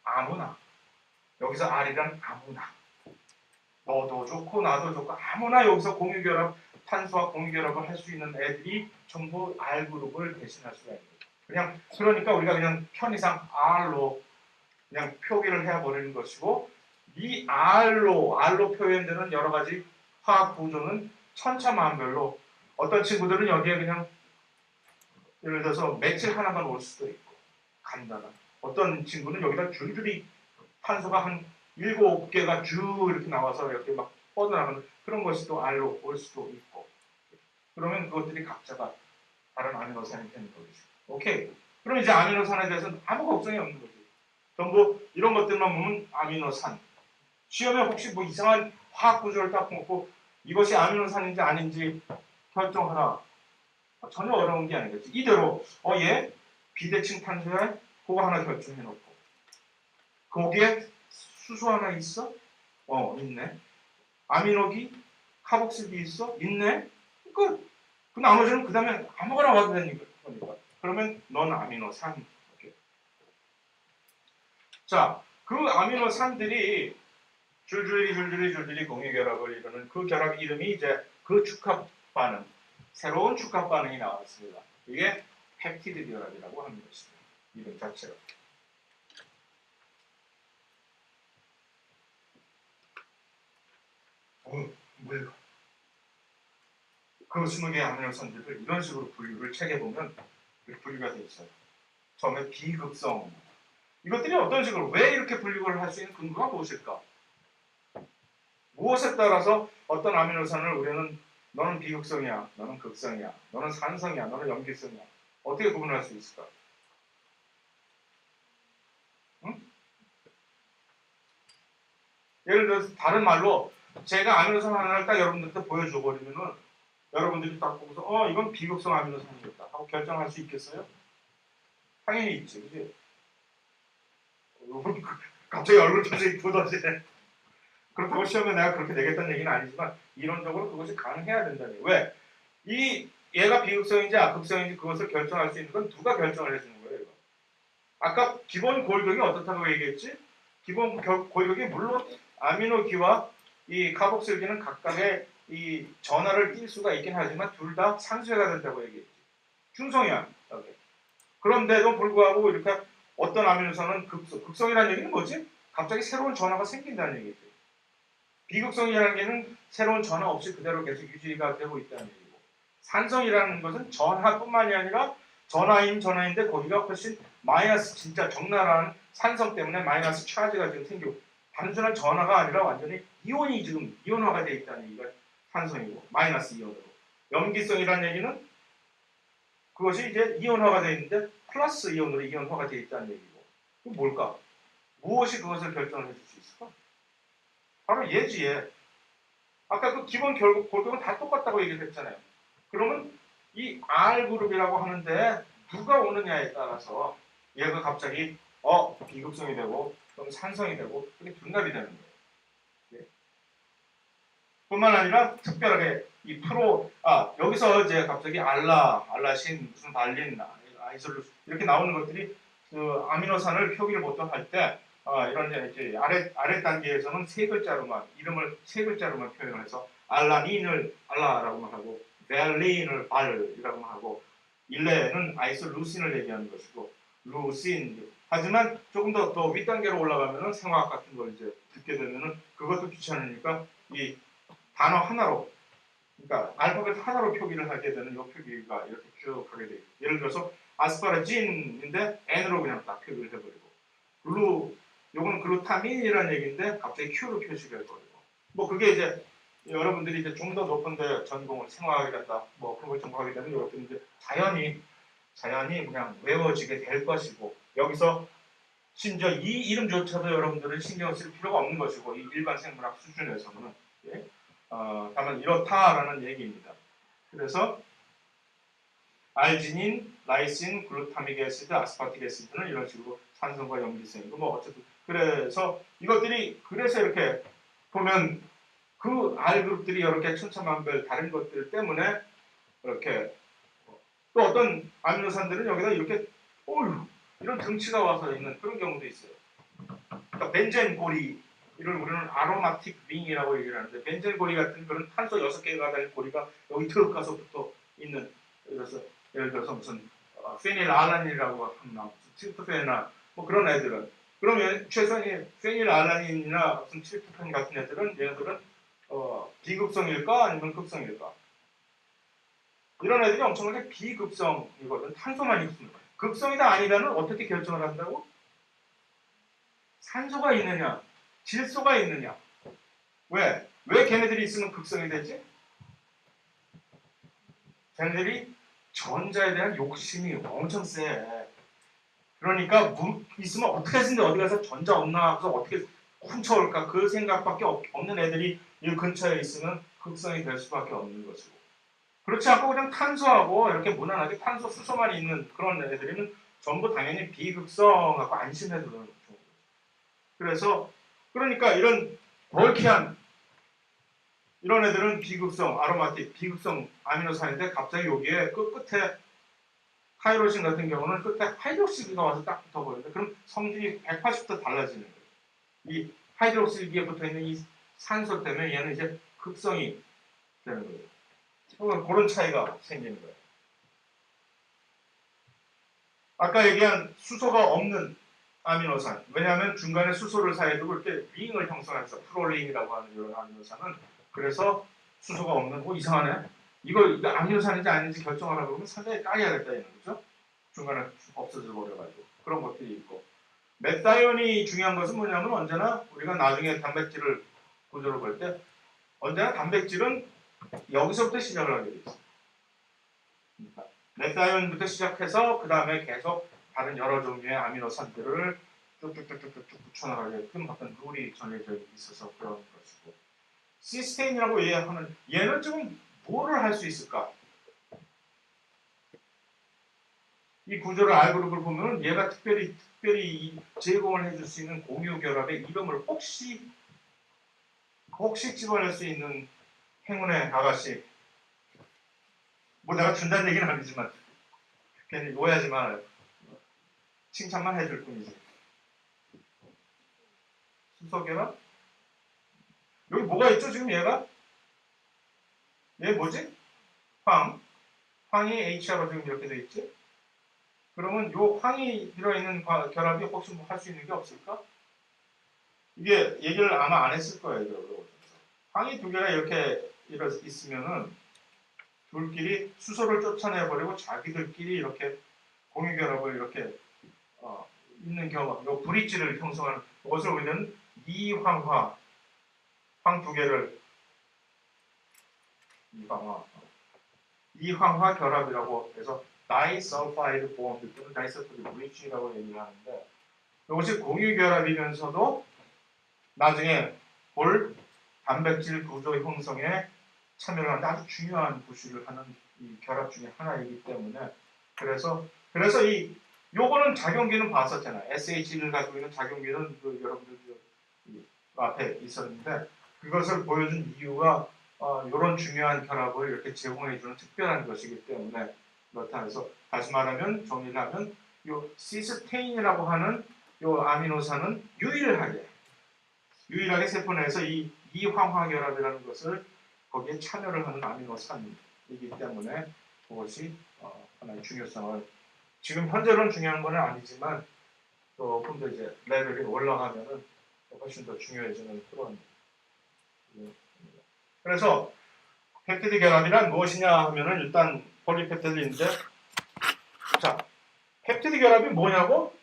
아무나. 여기서 R이란 아무나. 너도 좋고 나도 좋고 아무나 여기서 공유결합 탄소와 공유결합을 할 수 있는 애들이 전부 R 그룹을 대신할 수가 있는 거죠. 그냥 그러니까 우리가 그냥 편의상 R로 그냥 표기를 해버리는 것이고 이 R로 표현되는 여러 가지 화학 구조는 천차만별로 어떤 친구들은 여기에 그냥 예를 들어서 메칠 하나만 올 수도 있고 간단한 어떤 친구는 여기다 줄줄이 탄소가 한 7개가 쭉 이렇게 나와서 이렇게 막 뻗어나가는 그런 것이 또 R로 올 수도 있고 그러면 그것들이 각자가 다른 아미노산이 되는 거죠. 오케이. 그럼 이제 아미노산에 대해서는 아무 걱정이 없는 거죠. 전부 이런 것들만 보면 아미노산. 시험에 혹시 뭐 이상한 화학 구조를 딱 먹고 이것이 아미노산인지 아닌지 결정하라. 전혀 어려운 게 아니겠지. 이대로 얘 비대칭 탄소에 그거 하나 결정해놓고 거기에 수소 하나 있어? 있네. 아미노기, 카복실기 있어? 있네. 그 나머지는 그 다음에 아무거나 와도 되는 거니까. 그러면 넌 아미노산. 자, 그 아미노산들이 줄줄이 공유결합을 이루는 그 결합 이름이 이제 그 축합 반응, 새로운 축합 반응이 나왔습니다. 이게 펩티드 결합이라고 하는 것입니다. 이름 자체가. 뭐예요? 그 20개의 아미노산들을 이런 식으로 분류를 책에 보면 이렇게 분류가 되어 있어요. 처음에 비극성. 이것들이 어떤 식으로 왜 이렇게 분류를 할 수 있는 근거가 무엇일까? 무엇에 따라서 어떤 아미노산을 우리는 너는 비극성이야, 너는 극성이야, 너는 산성이야, 너는 염기성이야. 어떻게 구분할 수 있을까? 응? 예를 들어서 다른 말로 제가 아미노산 하나를 딱 여러분들한테 보여줘 버리면은 여러분들이 딱 보고서 이건 비극성 아미노산이겠다 하고 결정할 수 있겠어요? 당연히 있지, 그지? 갑자기 얼굴 표정이 굳어지네. 그렇다고 시험에 내가 그렇게 내겠다는 얘기는 아니지만 이론적으로 그것이 가능해야 된다는 얘기예요. 왜? 얘가 비극성인지 악극성인지 그것을 결정할 수 있는 건 누가 결정을 해주는 거예요? 이거. 아까 기본 골격이 어떻다고 얘기했지? 기본 골격이 물론 아미노기와 이 카복실기는 각각의 이 전하를 띌 수가 있긴 하지만 둘 다 상쇄가 된다고 얘기했지. 중성이야. 이렇게. 그런데도 불구하고 이렇게 어떤 아미노산은 극성이라는 얘기는 뭐지? 갑자기 새로운 전하가 생긴다는 얘기죠. 비극성이라는 게는 새로운 전하 없이 그대로 계속 유지가 되고 있다는 얘기고 산성이라는 것은 전하뿐만이 아니라 전하인데 거기가 훨씬 마이너스 진짜 적나라한 산성 때문에 마이너스 차지가 지금 생기고 단순한 전하가 아니라 완전히 이온이 지금 이온화가 되어 있다는 얘기가 산성이고 마이너스 이온으로 염기성이라는 얘기는 그것이 이제 이온화가 되어 있는데 플러스 이온으로 이온화가 되어 있다는 얘기고 그럼 뭘까? 무엇이 그것을 결정을 해줄 수 있을까? 바로 얘지 얘. 아까 그 기본 골격은 다 똑같다고 얘기를 했잖아요. 그러면 이 R그룹이라고 하는데 누가 오느냐에 따라서 얘가 갑자기 비극성이 되고 그럼 산성이 되고 그게 둔갑이 되는 거예요. 네. 뿐만 아니라 특별하게 이 여기서 이제 갑자기 알라신, 무슨 발린, 아이솔루스 이렇게 나오는 것들이 그 아미노산을 표기를 보통 할 때 이런 이제 아래 단계에서는 이름을 세 글자로만 표현을 해서 알라닌을 알라라고만 하고 벨린을 발이라고만 하고 일레는 아이솔루신을 얘기하는 것이고 루신, 하지만 조금 더 윗단계로 올라가면은 생화학 같은 걸 이제 듣게 되면은 그것도 귀찮으니까 이 단어 하나로, 그러니까 알파벳 하나로 표기를 하게 되는 이 표기가 이렇게 쭉 하게 돼요. 예를 들어서 아스파라진인데 N으로 그냥 딱 표기를 해버리고, 요거는 글루타민이라는 얘기인데 갑자기 Q로 표시를 해버리고, 뭐 그게 이제 여러분들이 이제 좀 더 높은데 전공을 생화학이란다 뭐 그런 걸 전공하게 되면 이것들이 이제 자연히 그냥 외워지게 될 것이고, 여기서 심지어 이 이름조차도 여러분들은 신경 쓸 필요가 없는 것이고, 이 일반 생물학 수준에서는 예? 다만 이렇다라는 얘기입니다. 그래서 알지닌, 라이신, 글루타믹 애시드, 아스파틱 애시드는 이런 식으로 산성과 염기성이고 뭐 어쨌든 그래서 이것들이 그래서 이렇게 보면 그 R 그룹들이 여러 개 천차만별 다른 것들 때문에 이렇게 또 어떤 아미노산들은 여기다 이렇게 어휴 이런 등치가 와서 있는 그런 경우도 있어요. 그러니까 벤젠 고리 이를 우리는 아로마틱 링이라고 얘기를 하는데, 벤젠 고리 같은 그런 탄소 6개가 될 고리가 여기 들어가서 붙어 있는, 예를 들어서 무슨 페닐알라닌이라고 하나 트리프토펜이나 뭐 그런 애들은, 그러면 최소한 페닐알라닌이나 무슨 트리프토펜 같은 애들은 얘네들은 비급성일까 아니면 급성일까? 이런 애들이 엄청나게 비급성이거든. 탄소만 있으면. 급성이다 아니다는 어떻게 결정을 한다고? 산소가 있느냐, 질소가 있느냐. 왜? 왜 걔네들이 있으면 극성이 되지? 걔네들이 전자에 대한 욕심이 엄청 세. 그러니까 있으면 어떻게 했는데 어디 가서 전자 없나 해서 어떻게 훔쳐올까 그 생각밖에 없는 애들이 이 근처에 있으면 극성이 될 수밖에 없는 것이고, 그렇지 않고 그냥 탄소하고 이렇게 무난하게 탄소 수소만 있는 그런 애들은 전부 당연히 비극성하고 안심해도 되는 거죠. 그래서 그러니까 이런 벌키한 이런 애들은 비극성 아로마틱 비극성 아미노산인데 갑자기 여기에 끝에 타이로신 같은 경우는 끝에 하이드록시기가 와서 딱 붙어버리는데, 그럼 성질이 180도 달라지는 거예요. 이 하이드록시기에 붙어있는 이 산소 때문에 얘는 이제 극성이 되는 거예요. 그런 차이가 생기는 거예요. 아까 얘기한 수소가 없는 아미노산, 왜냐하면 중간에 수소를 사이에 두고 이렇게 링을 형성해서 프롤링이라고 하는 이런 아미노산은, 그래서 수소가 없는, 이상하네. 이거 아미노산인지 아닌지 결정하라고 그러면 상당히 까야겠다 이런 거죠. 중간에 없어져 버려가지고 그런 것들이 있고, 메타이온이 중요한 것은 뭐냐면 언제나 우리가 나중에 단백질을 구조를 볼 때 언제나 단백질은 여기서부터 시작을 하게 돼 있어요. 그러니까 메타이온부터 시작해서 그 다음에 계속 다른 여러 종류의 아미노산들을 쭉쭉쭉쭉쭉 붙여나가게끔 어떤 룰이 정해져 있어서 그런 것이고, 시스테인이라고 얘기하는 얘는 지금 뭐를 할 수 있을까? 이 구조를 R그룹을 보면 얘가 특별히 제공을 해줄 수 있는 공유 결합의 이름을 혹시 집어낼 수 있는 행운의 아가씨, 뭐 내가 준다는 얘기는 아니지만 괜히 오해하지 말아요. 칭찬만 해줄 뿐이지. 수소결합? 여기 뭐가 있죠 지금 얘가? 얘 뭐지? 황이 HR로 지금 이렇게 돼 있지? 그러면 요 황이 들어있는 결합이 혹시 뭐 할 수 있는 게 없을까? 이게 얘기를 아마 안 했을 거예요. 황이 두 개가 이렇게 있으면은 둘끼리 수소를 쫓아내버리고 자기들끼리 이렇게 공유결합을 이렇게 있는 경우, 요 브릿지를 형성하는 것을 우리는 이황화, 황 두 개를 이황화 결합이라고 해서 다이설파이드 보온드 또는 다이설파이드 브릿지라고 얘기를 하는데, 이것이 공유결합이면서도 나중에 볼 단백질 구조 형성에 참여를 하는 아주 중요한 부시를 하는 이 결합 중에 하나이기 때문에, 그래서 요거는 작용기는 봤었잖아요. SH를 가지고 있는 작용기는 여러분들 앞에 있었는데, 그것을 보여준 이유가 이런 중요한 결합을 이렇게 제공해주는 특별한 것이기 때문에 그렇다 해서, 다시 말하면 정리를 하면 요 시스테인이라고 하는 요 아미노산은 유일하게 세포 내에서 이 이황화 결합이라는 것을 거기에 참여를 하는 아미노산이기 때문에 그것이 하나의 중요성을, 지금 현재로는 중요한 건 아니지만 조금 더 이제 레벨이 올라가면은 훨씬 더 중요해지는 그런. 그래서 펩티드 결합이란 무엇이냐 하면은 일단 폴리펩티드인데, 자, 펩티드 결합이 뭐냐고?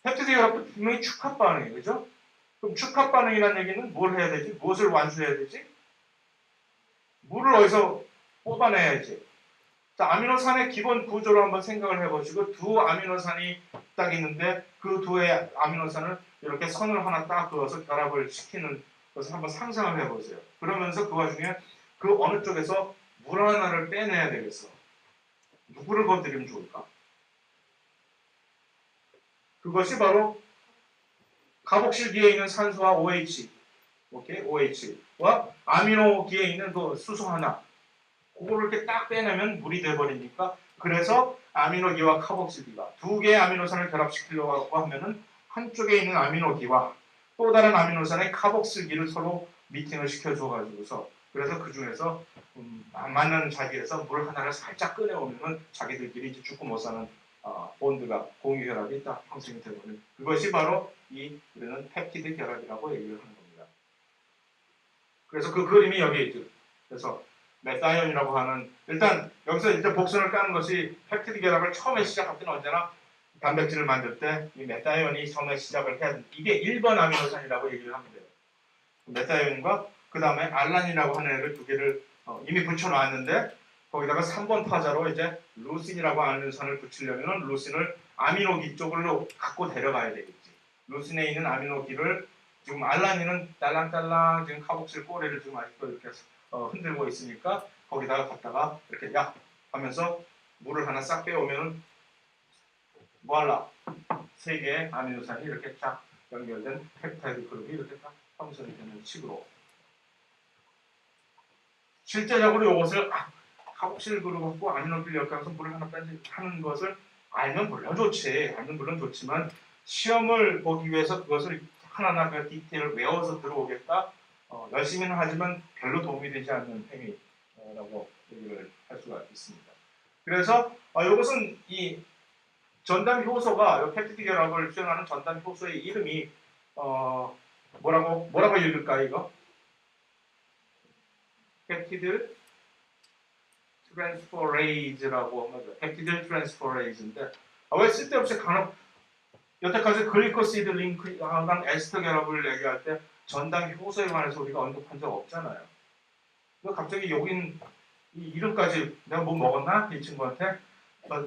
펩티드 결합도 분명히 축합 반응이에요, 그죠? 그럼 축합 반응이라는 얘기는 뭘 해야 되지? 무엇을 완수해야 되지? 물을 어디서 뽑아내야지. 자, 아미노산의 기본 구조를 한번 생각을 해보시고, 두 아미노산이 딱 있는데 그 두 아미노산을 이렇게 선을 하나 딱 그어서 결합을 시키는 것을 한번 상상을 해보세요. 그러면서 그 와중에 그 어느 쪽에서 물 하나를 빼내야 되겠어. 누구를 건드리면 좋을까? 그것이 바로 가복실기에 있는 산소와 OH, 오케이? OH와 아미노기에 있는 그 수소 하나, 그거를 이렇게 딱 빼내면 물이 돼버리니까, 그래서 아미노기와 카복실기가 두 개의 아미노산을 결합시키려고 하면은 한쪽에 있는 아미노기와 또 다른 아미노산의 카복실기를 서로 미팅을 시켜줘가지고서, 그래서 그 중에서 안 맞는 자리에서 물 하나를 살짝 꺼내오면은 자기들끼리 이제 죽고 못 사는 본드가, 공유 결합이 딱 형성이 되거든요. 그것이 바로 우리는 펩티드 결합이라고 얘기를 하는 겁니다. 그래서 그 그림이 여기에 있죠. 그래서 메타이온이라고 하는, 일단 여기서 이제 복선을 까는 것이, 펩티드 결합을 처음에 시작할 때는 언제나 단백질을 만들 때 이 메타이온이 처음에 시작을 해야 됩니다. 이게 1번 아미노산이라고 얘기를 하면 돼요. 메타이온과 그 다음에 알란이라고 하는 애를 두 개를 이미 붙여놨는데, 거기다가 3번 타자로 이제 루신이라고 하는 산을 붙이려면 루신을 아미노기 쪽으로 갖고 데려가야 되겠지. 루신에 있는 아미노기를 지금 알란이는 딸랑딸랑 지금 카복실 꼬리를 지금 아직도 이렇게 흔들고 있으니까 거기다가 갖다가 이렇게 야 하면서 물을 하나 싹 빼오면은 뭐할라, 세 개의 아미노산이 이렇게 딱 연결된 펩타이드 그룹이 이렇게 딱 형성이 되는 식으로. 실제적으로 이것을 카복실 그룹하고 아미노길 엮어서 물을 하나 빼지 하는 것을 알면 물론 좋지. 알면 물론 좋지만 시험을 보기 위해서 그것을 하나하나 그 디테일을 외워서 들어오겠다. 열심히는 하지만 별로 도움이 되지 않는 행위라고 얘기를 할 수가 있습니다. 그래서 이것은 이 전담 효소가, 펩티드 결합을 수행하는 전담 효소의 이름이 뭐라고 읽을까 이거? 펩티드 트랜스포레이즈라고 하죠. 펩티드 트랜스포레이즈인데, 왜 쓸데없이 여태까지 글리코시드 링크랑 에스터 결합을 얘기할 때 전담 효소에 관해서 우리가 언급한 적 없잖아요. 왜 갑자기 여긴 이 이름까지, 내가 뭐 먹었나? 이 친구한테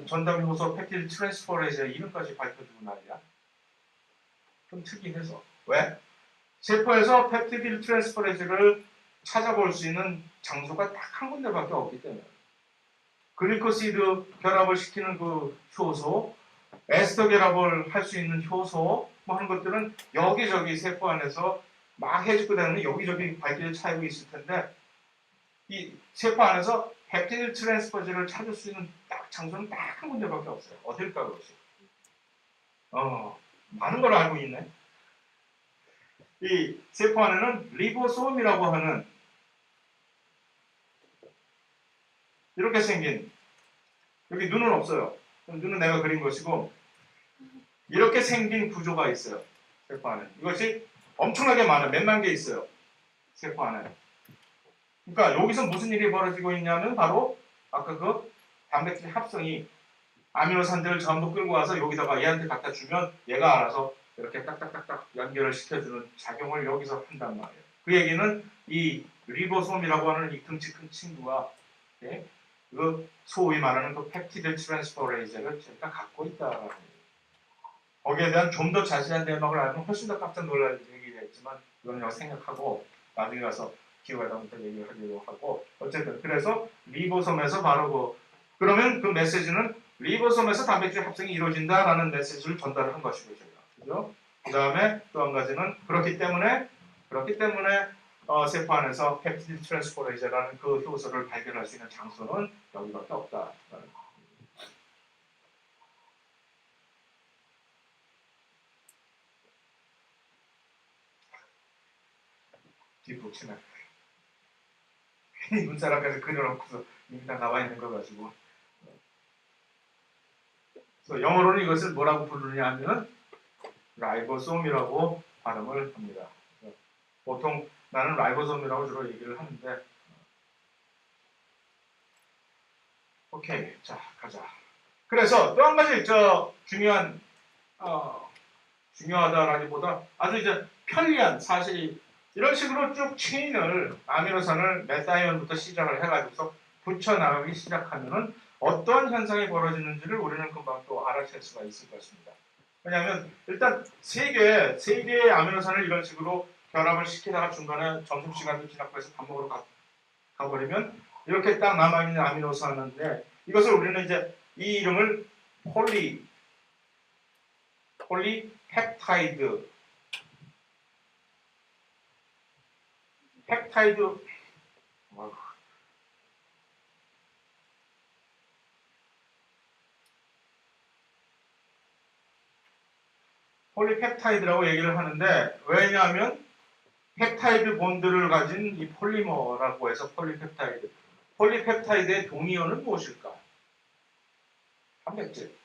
전담 효소 펩티드 트랜스포레이즈의 이름까지 밝혀주고 난리야. 좀 특이해서. 왜? 세포에서 펩티드 트랜스포레이즈를 찾아볼 수 있는 장소가 딱 한 군데밖에 없기 때문에. 글리코시드 결합을 시키는 그 효소, 에스터 결합을 할 수 있는 효소, 뭐 하는 것들은 여기저기 세포 안에서 막 해주고 다니는 여기저기 발길을 차고 있을 텐데, 이 세포 안에서 펩티드 트랜스포즈를 찾을 수 있는 딱 장소는 딱 한 군데밖에 없어요. 어딜까 그것이? 많은 걸 알고 있네. 이 세포 안에는 리보솜이라고 하는 이렇게 생긴, 여기 눈은 없어요. 눈은 내가 그린 것이고, 이렇게 생긴 구조가 있어요. 세포 안에. 이것이 엄청나게 많아요. 몇만 개 있어요. 세포 안에. 그러니까 여기서 무슨 일이 벌어지고 있냐면 바로 아까 그 단백질 합성이 아미노산들을 전부 끌고 와서 여기다가 얘한테 갖다 주면 얘가 알아서 이렇게 딱딱딱딱 연결을 시켜주는 작용을 여기서 한단 말이에요. 그 얘기는 이 리보솜이라고 하는 이 덩치 큰 친구가 그 소위 말하는 그 펩티드 트랜스포레이즈를 제가 갖고 있다. 거기에 대한 좀 더 자세한 내막을 알면 훨씬 더 깜짝 놀랄 얘기가 있지만 그건 내가 생각하고 나중에 가서 기회가 나면 또 얘기를 하기로 하고, 어쨌든 그래서 리보솜에서 바로 그러면 그 메시지는 리보솜에서 단백질 합성이 이루어진다라는 메시지를 전달을 한 것이고, 제가 그죠? 그 다음에 또 한 가지는 그렇기 때문에 세포 안에서 펩티드 트랜스포레이즈라는 그 효소를 발견할 수 있는 장소는 여기밖에 없다. 뒷북치네. 괜히 눈사람까지 그려놓고서 이미 다 나와 있는 거 가지고. 그래서 영어로는 이것을 뭐라고 부르느냐 하면 라이보솜이라고 발음을 합니다. 보통 나는 라이보솜이라고 주로 얘기를 하는데 오케이, 자 가자. 그래서 또 한 가지 중요한 중요하다라기보다 아주 이제 편리한 사실이 이런 식으로 쭉 체인을 아미노산을 메타이온부터 시작을 해가지고서 붙여나가기 시작하면은 어떠한 현상이 벌어지는지를 우리는 금방 또 알아챌 수가 있을 것입니다. 왜냐하면 일단 세 개의 아미노산을 이런 식으로 결합을 시키다가 중간에 점심시간도 지났고 해서 밥 먹으러 가버리면 이렇게 딱 남아있는 아미노산인데 이것을 우리는 이제 이 이름을 폴리펩타이드 폴리펩타이드라고 얘기를 하는데 왜냐하면 펩타이드 본드를 가진 이 폴리머라고 해서 폴리펩타이드의 동위어는 무엇일까? 단백질.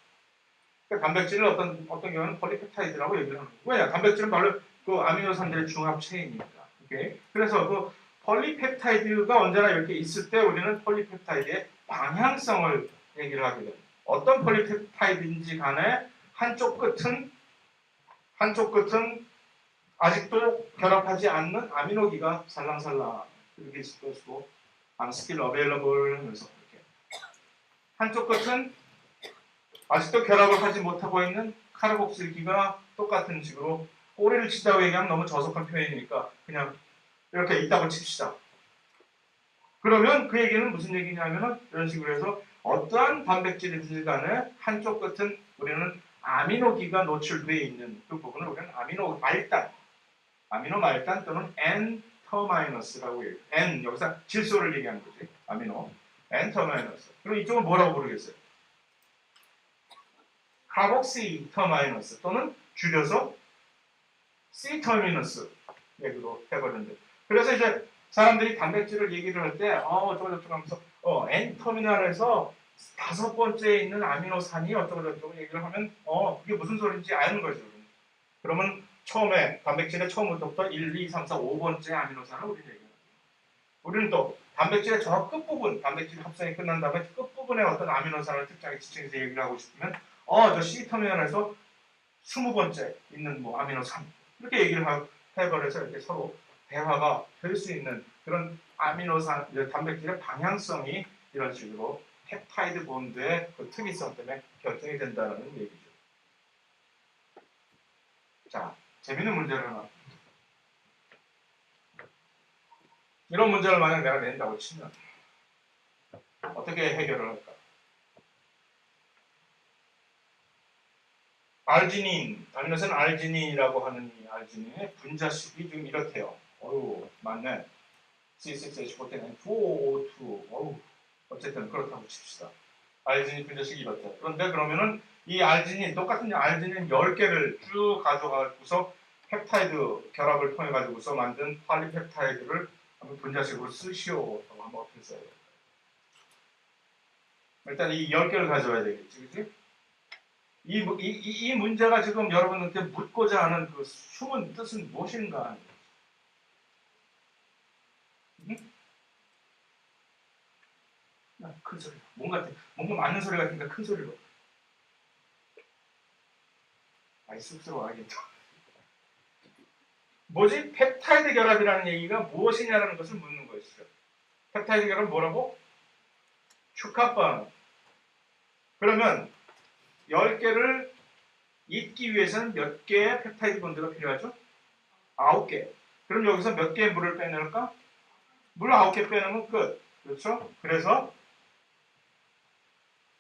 그러니까 단백질을 어떤 경우는 폴리펩타이드라고 얘기를 하는 거예요. 왜냐? 단백질은 바로 그 아미노산들의 중합 체이니까. 오케이? 그래서 그 폴리펩타이드가 언제나 이렇게 있을 때 우리는 폴리펩타이드의 방향성을 얘기를 하게 됩니다. 어떤 폴리펩타이드인지 간에 한쪽 끝은 아직도 결합하지 않는 아미노기가 살랑살랑 이렇게 있을 것이고 I'm still available 하면서 이렇게 한쪽 끝은 아직도 결합을 하지 못하고 있는 카르복실기가 똑같은 식으로 꼬리를 치다고 얘기하면 너무 저속한 표현이니까 그냥 이렇게 있다고 칩시다. 그러면 그 얘기는 무슨 얘기냐면은 이런 식으로 해서 어떠한 단백질이든 간에 한쪽 끝은 우리는 아미노기가 노출되어 있는 그 부분을 우리는 아미노 말단 또는 엔터마이너스라고 얘기해요. N 여기서 질소를 얘기하는 거지. 아미노 엔터마이너스. 그럼 이쪽은 뭐라고 부르겠어요? 카복시 터마이너스 또는 줄여서 C 터미너스 얘기로 해버렸는데 그래서 이제 사람들이 단백질을 얘기를 할 때 어쩌고저쩌고 하면서 N 터미널에서 5번째에 있는 아미노산이 어쩌고저쩌고 얘기를 하면 그게 무슨 소리인지 아는 거죠. 그러면 처음에 단백질의 처음부터 1, 2, 3, 4, 5번째 아미노산을 우리는 얘기합니다. 우리는 또 단백질의 저 끝부분, 단백질 합성이 끝난 다음에 끝부분에 어떤 아미노산을 특정하게 지칭해서 얘기를 하고 싶으면 저 C터미널에서 20번째 있는 뭐 아미노산 이렇게 얘기를 해버려서 이렇게 서로 대화가 될 수 있는 그런 아미노산 단백질의 방향성이 이런 식으로 펩타이드 본드의 그 특이성 때문에 결정이 된다는 얘기죠. 자, 재밌는 문제를 하나. 이런 문제를 만약 내가 낸다고 치면 어떻게 해결을 할까? 알지닌, 아미노산 알지닌이라고 하는 이 알지닌의 분자식이 지금 이렇대요. 맞네. C6H14N 2O2. 어쨌든 그렇다고 칩시다. 알지닌 분자식이 이렇대요. 그런데 그러면은 이 알지닌, 똑같은 알지닌 10개를 쭉 가져가고서 펩타이드 결합을 통해 가지고서 만든 폴리펩타이드를 한번 분자식으로 쓰시오. 한번 어떻게 써야 돼요? 일단 이 10개를 가져와야 되겠지, 그치? 이 문제가 지금 여러분한테 묻고자 하는 그 숨은 뜻은 무엇인가? 큰 소리로. 뭔가 맞는 소리 같으니까 큰 소리로. 쑥스러워하겠다. 뭐지? 펩타이드 결합이라는 얘기가 무엇이냐라는 것을 묻는 것이죠. 펩타이드 결합은 뭐라고? 축하빵. 그러면 10개를 잇기 위해서는 몇 개의 펩타이드 본드가 필요하죠? 9개. 그럼 여기서 몇 개의 물을 빼낼까? 물 9개 빼내면 끝. 그렇죠? 그래서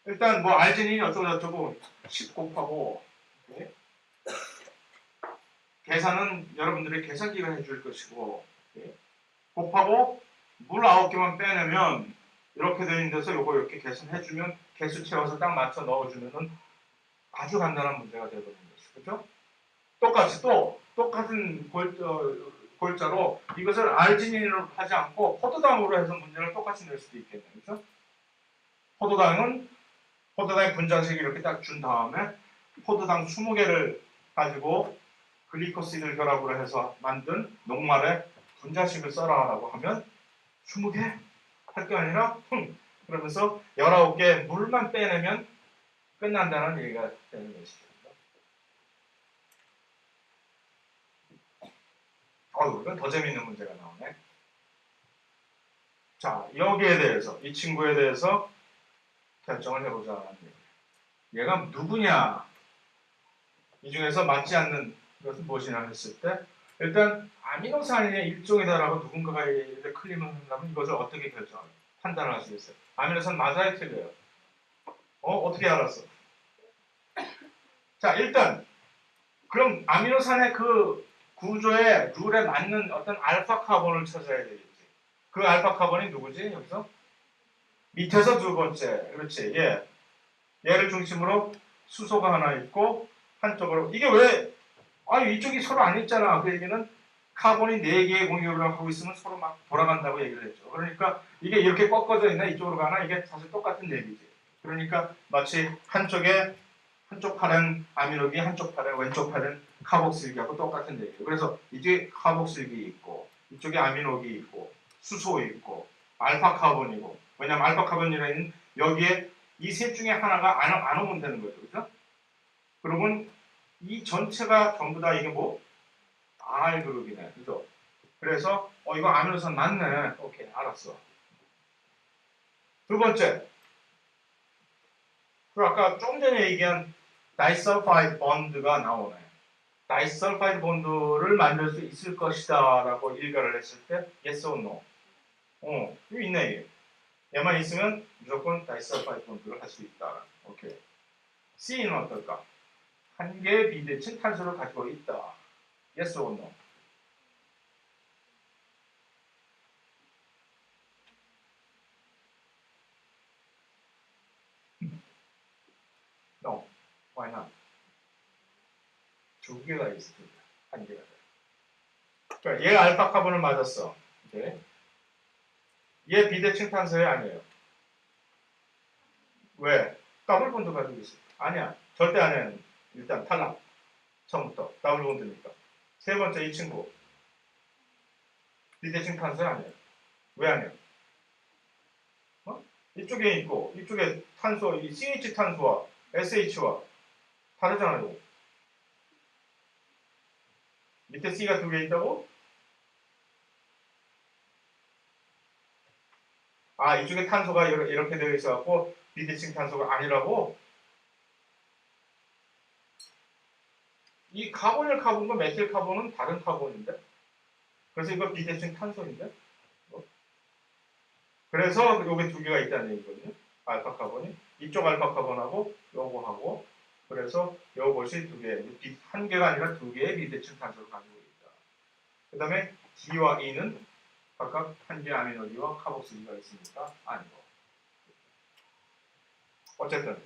일단 뭐 알지닌이 어쩌고저쩌고 10 곱하고 네? 계산은 여러분들이 계산기가 해줄 것이고 네? 곱하고 물 9개만 빼내면 이렇게 되는 데서 요거 이렇게 계산해주면 개수 채워서 딱 맞춰 넣어주면은 아주 간단한 문제가 되어버리는 것이죠. 그렇죠? 똑같이 또 똑같은 골자로 이것을 알지닌으로 하지 않고 포도당으로 해서 문제를 똑같이 낼 수도 있겠네요. 그렇죠? 포도당은 포도당의 분자식 이렇게 딱 준 다음에 포도당 20개를 가지고 글리코시드 결합으로 해서 만든 녹말에 분자식을 써라라고 하면 20개 할 게 아니라 그러면서 19개 물만 빼내면 끝난다는 얘기가 되는 것이죠. 이건 더 재밌는 문제가 나오네. 자, 여기에 대해서, 이 친구에 대해서 결정을 해보자. 얘가 누구냐? 이 중에서 맞지 않는 것은 무엇이냐 했을 때, 일단 아미노산의 일종이다라고 누군가가 클림을 한다면 이것을 어떻게 판단을 하시겠어요? 아미노산 맞아요, 틀려요? 어떻게 알았어? 자, 일단 그럼 아미노산의 그 구조의 룰에 맞는 어떤 알파 카본을 찾아야 되겠지. 그 알파 카본이 누구지? 여기서? 밑에서 두 번째. 그렇지. 얘를 중심으로 수소가 하나 있고 한쪽으로 이게 왜 이쪽이 서로 안 있잖아. 그 얘기는 카본이 4개의 공격을 하고 있으면 서로 막 돌아간다고 얘기를 했죠. 그러니까 이게 이렇게 꺾어져 있나 이쪽으로 가나 이게 사실 똑같은 얘기지. 그러니까 마치 한쪽 팔은 아미노기, 한쪽 팔은 왼쪽 팔은 카복실기하고 똑같은 얘기예요. 그래서 이쪽에 카복실기 있고 이쪽에 아미노기 있고 수소 있고 알파 카본이고 왜냐하면 알파 카본이라는 여기에 이 셋 중에 하나가 안 오면 되는 거죠. 그죠? 그러면 이 전체가 전부 다 이게 뭐? R그룹이네. 그죠? 그래서 이거 아미노산 맞네. 오케이, 알았어. 두 번째. 그리고 아까 좀 전에 얘기한 다이설파이드 본드가 나오네. 다이설파이드 본드를 만들 수 있을 것이다 라고 일가를 했을 때 yes or no? 이거 있네 이게. 얘만 있으면 무조건 다이설파이드 본드를 할 수 있다. 오케이. C는 어떨까? 한 개의 비대칭 탄소를 가지고 있다. yes or no? No. Why not? 2개가 있을 텐데. 한 개가 돼. 그러니까 얘가 알파 카본을 맞았어. 오케이. 얘 비대칭 탄소에 아니에요. 왜? 더블 본드 가지고 있어. 아니야. 절대 아니야. 일단 탈락. 처음부터. 더블 본드니까. 세 번째 이 친구. 비대칭 탄소 아니에요. 왜 아니야? 이쪽에 있고 이쪽에 탄소, 이 CH 탄소와 SH와 다르잖아요. 밑에 C가 2개 있다고? 이쪽에 탄소가 이렇게 되어 있어갖고 비대칭 탄소가 아니라고? 이 카본일 카본과 메틸 카본은 다른 카본인데? 그래서 이거 비대칭 탄소인데? 그래서 요게 2개가 있다는 얘기거든요. 알파 카본이. 이쪽 알파 카본하고 요거하고 그래서 요것이 2개, 한 개가 아니라 2개의 비대칭 탄소를 가지고 있다. 그 다음에 D와 E는 각각 한 개의 아미노기와 카복실기가 있으니까 아니고. 어쨌든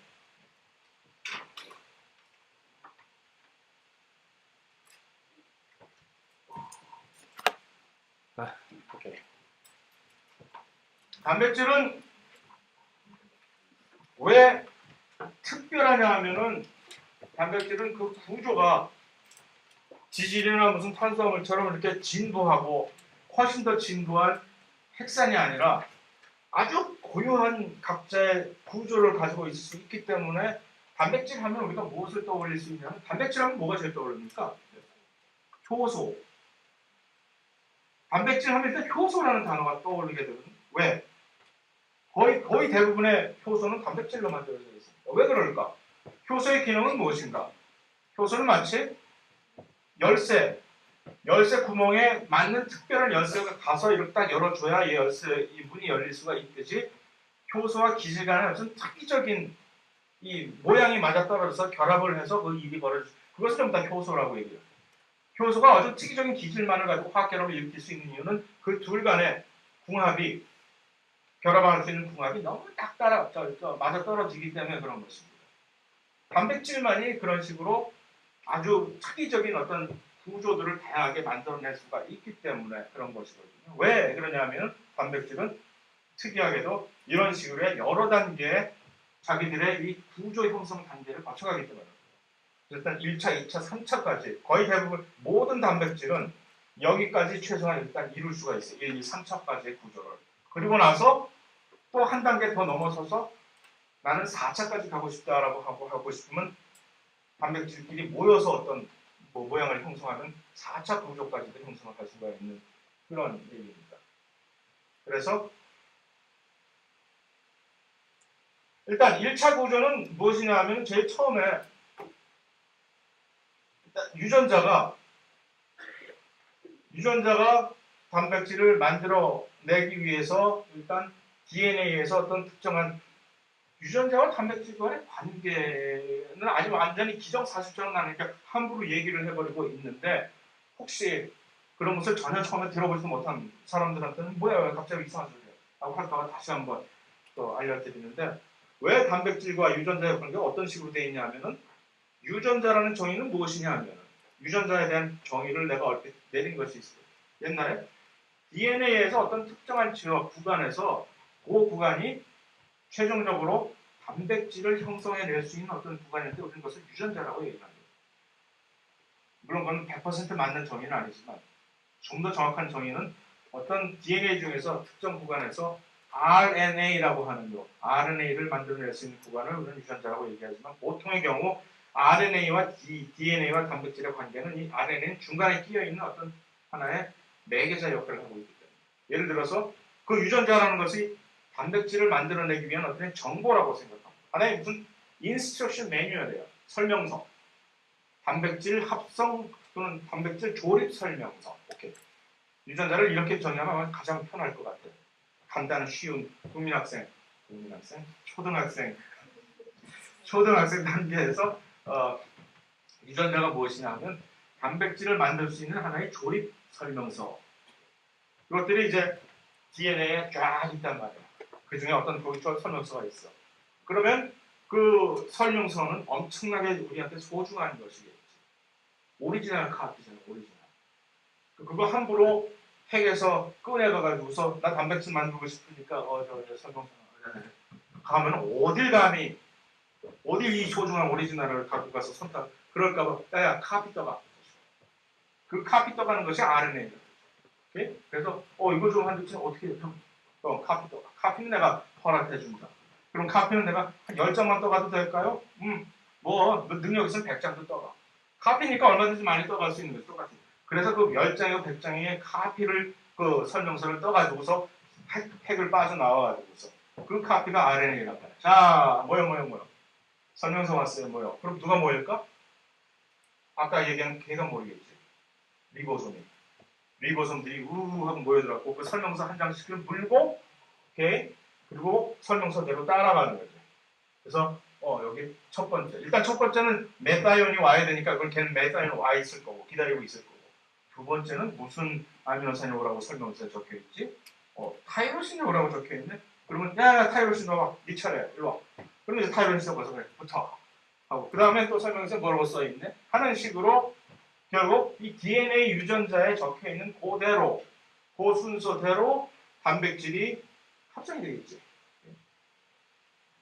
오케이. 단백질은 왜 특별하냐 하면은 단백질은 그 구조가 지질이나 무슨 탄수화물처럼 이렇게 진부하고 훨씬 더 진부한 핵산이 아니라 아주 고유한 각자의 구조를 가지고 있을 수 있기 때문에 단백질 하면 우리가 무엇을 떠올릴 수 있냐면 단백질 하면 뭐가 제일 떠오릅니까? 효소. 단백질 하면 일단 효소라는 단어가 떠오르게 되거든요. 왜? 거의 대부분의 효소는 단백질로 만들어져 있습니다. 왜 그럴까? 효소의 기능은 무엇인가? 효소는 마치 열쇠 구멍에 맞는 특별한 열쇠가 가서 이렇게 딱 열어줘야 이 문이 열릴 수가 있듯이 효소와 기질 간의 무슨 특이적인 이 모양이 맞아떨어져서 결합을 해서 그 일이 벌어지죠. 그것을 전부 다 효소라고 얘기해요. 효소가 아주 특이적인 기질만을 가지고 화학결합을 일으킬 수 있는 이유는 그 둘 간의 궁합이 결합할 수 있는 궁합이 너무 딱 맞아떨어지기 때문에 그런 것입니다. 단백질만이 그런 식으로 아주 특이적인 어떤 구조들을 다양하게 만들어낼 수가 있기 때문에 그런 것이거든요. 왜 그러냐면 단백질은 특이하게도 이런 식으로 여러 단계의 자기들의 이 구조 형성 단계를 거쳐가기 때문에 일단 1차, 2차, 3차까지 거의 대부분 모든 단백질은 여기까지 최소한 일단 이룰 수가 있어요. 1, 2, 3차까지의 구조를. 그리고 나서 또 한 단계 더 넘어서서 나는 4차까지 가고 싶다라고 하고 싶으면 단백질끼리 모여서 어떤 모양을 형성하는 4차 구조까지도 형성을 할 수가 있는 그런 얘기입니다. 그래서 일단 1차 구조는 무엇이냐 하면 제일 처음에 일단 유전자가 단백질을 만들어내기 위해서 일단 DNA에서 어떤 특정한 유전자와 단백질 간의 관계는 아직 완전히 기정사실처럼 나니까 함부로 얘기를 해버리고 있는데 혹시 그런 것을 전혀 처음에 들어보지 못한 사람들한테는 뭐야 갑자기 이상한 소리야 라고 할까봐 다시 한번 또 알려드리는데 왜 단백질과 유전자의 관계가 어떤 식으로 되어 있냐 하면은 유전자라는 정의는 무엇이냐 하면 유전자에 대한 정의를 내가 얼핏 내린 것이 있어요. 옛날에 DNA에서 어떤 특정한 지역 구간에서 그 구간이 최종적으로 단백질을 형성해낼 수 있는 어떤 구간인데 우리는 것을 유전자라고 얘기합니다. 물론 그건 100% 맞는 정의는 아니지만 좀 더 정확한 정의는 어떤 DNA 중에서 특정 구간에서 RNA라고 하는 거, RNA를 만들어낼 수 있는 구간을 우리는 유전자라고 얘기하지만 보통의 경우 RNA와 DNA와 단백질의 관계는 이 RNA는 중간에 끼어있는 어떤 하나의 매개자 역할을 하고 있기 때문에 예를 들어서 그 유전자라는 것이 단백질을 만들어내기 위한 어떤 정보라고 생각합니다. 하나의 무슨 인스트럭션 매뉴얼이에요. 설명서. 단백질 합성 또는 단백질 조립 설명서. 오케이. 유전자를 이렇게 정의하면 가장 편할 것 같아요. 간단한 쉬운 국민학생, 초등학생 단계에서 유전자가 무엇이냐 하면 단백질을 만들 수 있는 하나의 조립 설명서. 이것들이 이제 DNA에 쫙 있단 말이에요. 그 중에 어떤 거기 설명서가 있어. 그러면 그 설명서는 엄청나게 우리한테 소중한 것이겠지. 오리지널 카피잖아요. 오리지널. 그거 함부로 핵에서 꺼내가지고서 나 단백질 만들고 싶으니까 저 설명서 가면 어딜 감히 어딜 이 소중한 오리지널을 갖고 가서 손딱 그럴까봐 야 카피 떠가. 그 카피 떠가는 것이 RNA죠. 오케이? 그래서 이거 좀 한대 어떻게 해? 카피 떠가. 카피는 내가 허락해준다. 그럼 카피는 내가 한 10장만 떠가도 될까요? 뭐 능력 있으면 100장도 떠가. 카피니까 얼마든지 많이 떠갈 수 있는 거죠. 똑같이. 그래서 그 10장이고 100장의 카피를 그 설명서를 떠가지고서 핵을 빠져나와가지고서 그 카피가 RNA란 말이야. 자, 뭐요. 설명서 왔어요, 뭐요. 그럼 누가 모일까? 아까 얘기한 걔가 모이겠지. 리보솜들이 우우 하고 모여들었고 그 설명서 한 장씩을 물고 오케이? 그리고 설명서대로 따라가는 거죠. 그래서 여기 첫 번째. 일단 첫 번째는 메타이온이 와야 되니까 그걸 걔는 메타이온 와 있을 거고 기다리고 있을 거고. 두 번째는 무슨 아미노산이 오라고 설명서에 적혀 있지? 타이로신이 오라고 적혀 있네. 그러면 야 타이로신 와봐. 네 차례. 일로 와. 그러면 이제 타이로신 와서 그래. 붙어. 하고 그 다음에 또 설명서에 뭐라고 써 있네. 하는 식으로 결국 이 DNA 유전자에 적혀 있는 그대로 그 순서대로 단백질이 합성이 되겠지.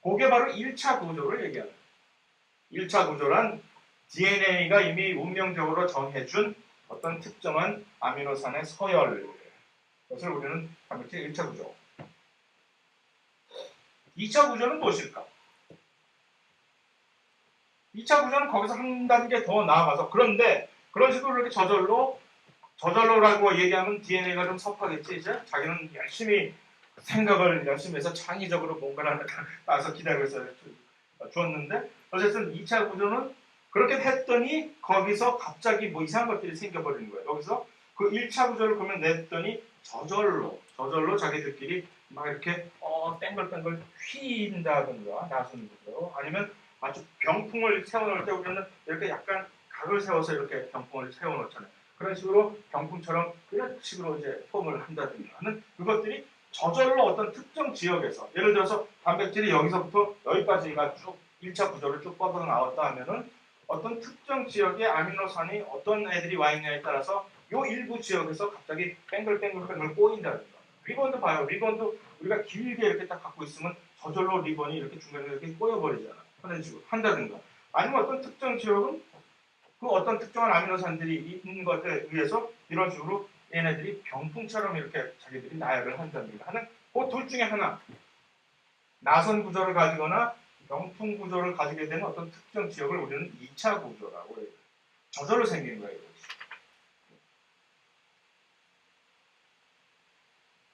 그게 바로 1차 구조를 얘기하는 거예요. 1차 구조란 DNA가 이미 운명적으로 정해준 어떤 특정한 아미노산의 서열 그것을 우리는 단백질 1차 구조. 2차 구조는 무엇일까? 2차 구조는 거기서 한 단계 더 나아가서 그런데 그런 식으로 이렇게 저절로라고 얘기하면 DNA가 좀 섭하겠지 이제 자기는 열심히 생각을 열심히 해서 창의적으로 뭔가를 나서 기다리고 있어 주었는데 어쨌든 2차 구조는 그렇게 했더니 거기서 갑자기 뭐 이상한 것들이 생겨버리는 거예요. 여기서 그 1차 구조를 그러면 냈더니 저절로 자기들끼리 막 이렇게 땡글땡글 휘인다든가 나선다든가 아니면 아주 병풍을 세워놓을 때 우리는 이렇게 약간 각을 세워서 이렇게 병풍을 세워놓잖아요. 그런 식으로 병풍처럼 그런 식으로 이제 폼을 한다든가 하는 그것들이 저절로 어떤 특정 지역에서 예를 들어서 단백질이 여기서부터 여기까지가 쭉 1차 구조를 쭉 뻗어 나왔다 하면은 어떤 특정 지역의 아미노산이 어떤 애들이 와 있냐에 따라서 요 일부 지역에서 갑자기 뺑글뺑글 꼬인다든가 리본도 봐요. 리본도 우리가 길게 이렇게 딱 갖고 있으면 저절로 리본이 이렇게 중간에 이렇게 꼬여버리잖아. 하는 식으로 한다든가. 아니면 어떤 특정 지역은 그 어떤 특정한 아미노산들이 있는 것에 의해서 이런 식으로 얘네들이 병풍처럼 이렇게 자기들이 나열을 한답니다. 하는 그 둘 중에 하나. 나선 구조를 가지거나 병풍 구조를 가지게 되는 어떤 특정 지역을 우리는 2차 구조라고 해요. 저절로 생긴 거예요.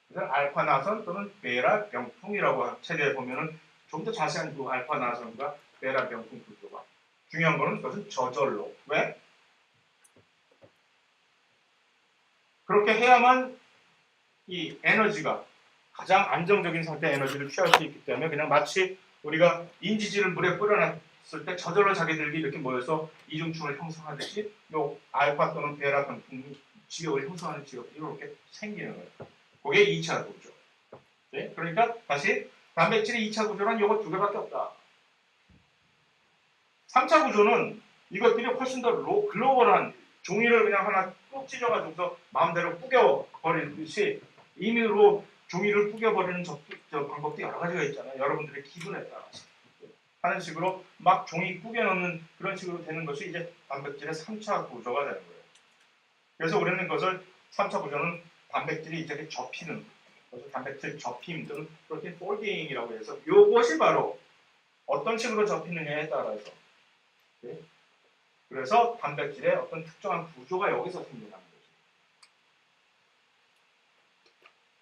그래서 알파 나선 또는 베라 병풍이라고 체제에 보면은 좀 더 자세한 그 알파 나선과 베라 병풍 구조가 중요한 거는 그것은 저절로. 왜? 그렇게 해야만 이 에너지가 가장 안정적인 상태의 에너지를 취할 수 있기 때문에 그냥 마치 우리가 인지질을 물에 뿌려놨을 때 저절로 자기들이 이렇게 모여서 이중충을 형성하듯이 요 알파 또는 베라 병풍 지역을 형성하는 지역이 이렇게 생기는 거예요. 그게 2차 구조. 네? 그러니까 다시 단백질의 2차 구조는 요거 두 개밖에 없다. 3차 구조는 이것들이 훨씬 더 글로벌한 종이를 그냥 하나 꾹 찢어가지고서 마음대로 뿌겨버리듯이 임의로 종이를 뿌겨버리는 저 방법도 여러 가지가 있잖아요. 여러분들의 기분에 따라서 하는 식으로 막 종이 뿌겨넣는 그런 식으로 되는 것이 이제 단백질의 3차 구조가 되는 거예요. 그래서 우리는 그것을 3차 구조는 단백질이 이렇게 접히는, 그래서 단백질 접힘 또는 프로틴 폴딩이라고 해서 이것이 바로 어떤 식으로 접히느냐에 따라서, 네? 그래서 단백질의 어떤 특정한 구조가 여기서 생겨나는 거죠.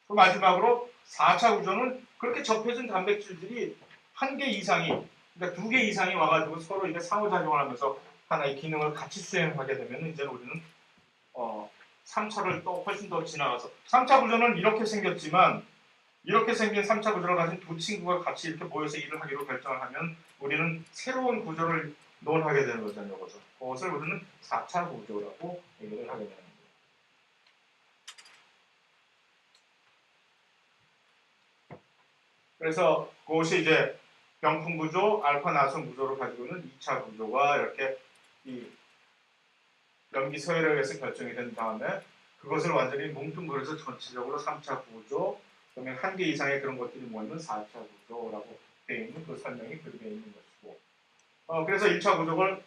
그 마지막으로 4차 구조는 그렇게 접혀진 단백질들이 한 개 이상이, 그러니까 2개 이상이 와가지고 서로 이제 상호작용을 하면서 하나의 기능을 같이 수행하게 되면 이제 우리는 3차를 또 훨씬 더 지나가서 3차 구조는 이렇게 생겼지만 이렇게 생긴 3차 구조를 가진 두 친구가 같이 이렇게 모여서 일을 하기로 결정을 하면 우리는 새로운 구조를 논하게 되는 거잖아요. 그것을 우리는 4차 구조라고 얘기를 하게 되는 거예요. 그래서 그것이 이제 병풍 구조, 알파 나선 구조를 가지고 있는 2차 구조가 이렇게 이 염기 서열에 의해서 결정이 된 다음에 그것을 완전히 뭉뚱그려서 전체적으로 3차 구조, 그러면 한 개 이상의 그런 것들이 모이면 4차 구조라고 되어 있는 그 설명이 그렇게 되어 있는 것이고, 그래서 1차 구조를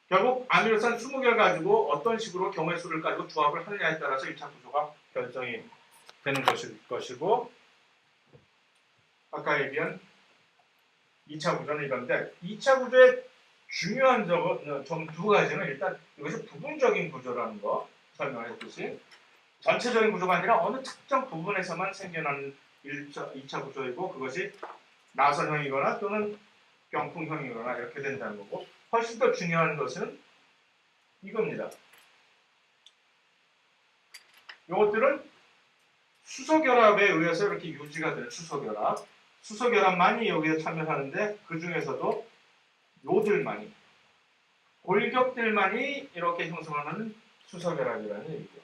결국 아미노산 20개를 가지고 어떤 식으로 경우의 수를 가지고 조합을 하느냐에 따라서 1차 구조가 결정이 되는 것이고, 아까 얘기한 2차 구조는 이건데 2차 구조의 중요한 점 두 가지는 일단 이것이 부분적인 구조라는 거 설명했듯이 전체적인 구조가 아니라 어느 특정 부분에서만 생겨나는 2차 구조이고 그것이 나선형이거나 또는 병풍형이거나 이렇게 된다는 거고, 훨씬 더 중요한 것은 이겁니다. 이것들은 수소결합에 의해서 이렇게 유지가 되는 수소결합만이 여기에 참여하는데 그 중에서도 요들만이, 골격들만이 이렇게 형성하는 수소결합이라는 얘기죠.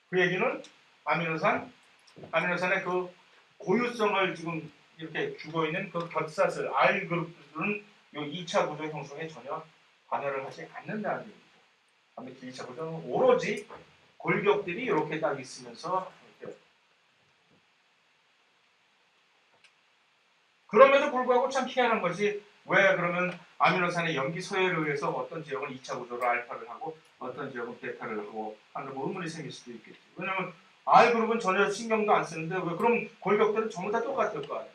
그 얘기는 아미노산의 그 고유성을 지금 이렇게 주고 있는 그 겹사슬 R그룹들은 이 2차 구조 형성에 전혀 관여를 하지 않는다는 얘기죠. 단백질 2차 구조는 오로지 골격들이 이렇게 딱 있으면서 이렇게. 그럼에도 불구하고 참 희한한 것이 왜 그러면 아미노산의 염기 서열에 의해서 어떤 지역은 2차 구조로 알파를 하고 어떤 지역은 베타를 하고 하는 의문이 생길 수도 있겠죠. 왜냐하면 R그룹은 전혀 신경도 안 쓰는데 왜 그럼 골격들은 전부 다 똑같을 거 아니에요.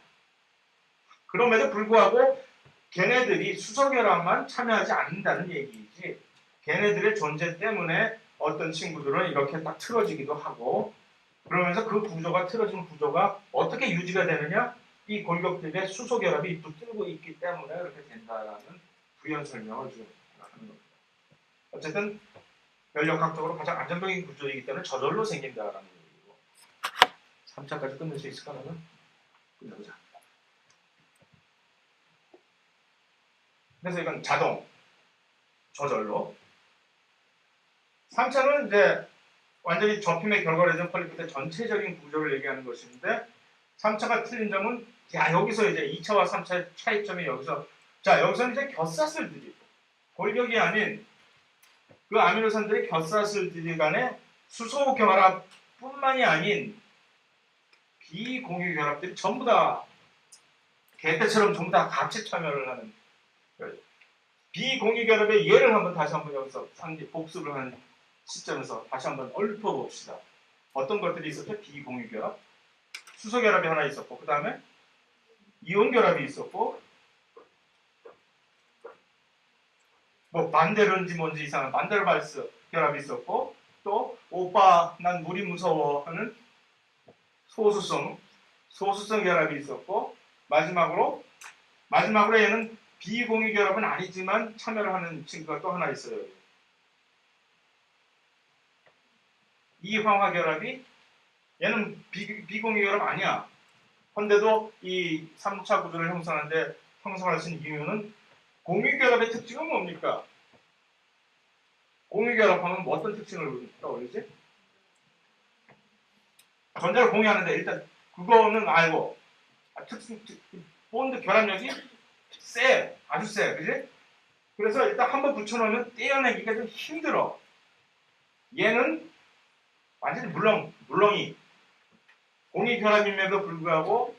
그럼에도 불구하고 걔네들이 수소결합만 참여하지 않는다는 얘기이지 걔네들의 존재 때문에 어떤 친구들은 이렇게 딱 틀어지기도 하고 그러면서 그 구조가 틀어진 구조가 어떻게 유지가 되느냐? 이 골격들의 수소결합이 붙들고 있기 때문에 그렇게 된다라는 부연 설명을 지금 하는 겁니다. 어쨌든 면역학적으로 가장 안정적인 구조이기 때문에 저절로 생긴다라는 얘기고 3차까지 끝낼 수 있을까 하면 끝내보자. 그래서 이건 자동, 저절로. 3차는 이제 완전히 접힘의 결과로 된 폴리프의 전체적인 구조를 얘기하는 것인데 3차가 틀린 점은 여기서 이제 2차와 3차의 차이점이 여기서는 이제 겹사슬들이 골격이 아닌 그 아미노산들의 겹사슬들이 간의 수소 결합뿐만이 아닌 비공유 결합들이 전부 다 개떼처럼 전부 다 같이 참여를 하는 비공유 결합의 예를 다시 한번 여기서 복습을 하는 시점에서 다시 한번 읊어봅시다. 어떤 것들이 있었죠? 비공유 결합, 수소 결합이 하나 있었고, 그 다음에 이온 결합이 있었고, 뭐 만데르인지 뭔지 이상한 만데르발스 결합이 있었고, 또 오빠 난 물이 무서워 하는 소수성 결합이 있었고, 마지막으로 얘는 비공유 결합은 아니지만 참여를 하는 친구가 또 하나 있어요. 이황화 결합이 얘는 비공유 결합 아니야. 그런데도 이 3차 구조를 형성할 수 있는 이유는 공유 결합의 특징은 뭡니까? 공유 결합하면 뭐 어떤 특징을 떠올리지? 전자를 공유하는데 일단 그거는 알고 본드 결합력이 아주 세, 그지? 그래서 일단 한번 붙여놓으면 떼어내기가 좀 힘들어. 얘는 완전히 물렁이 공유 결합임에도 불구하고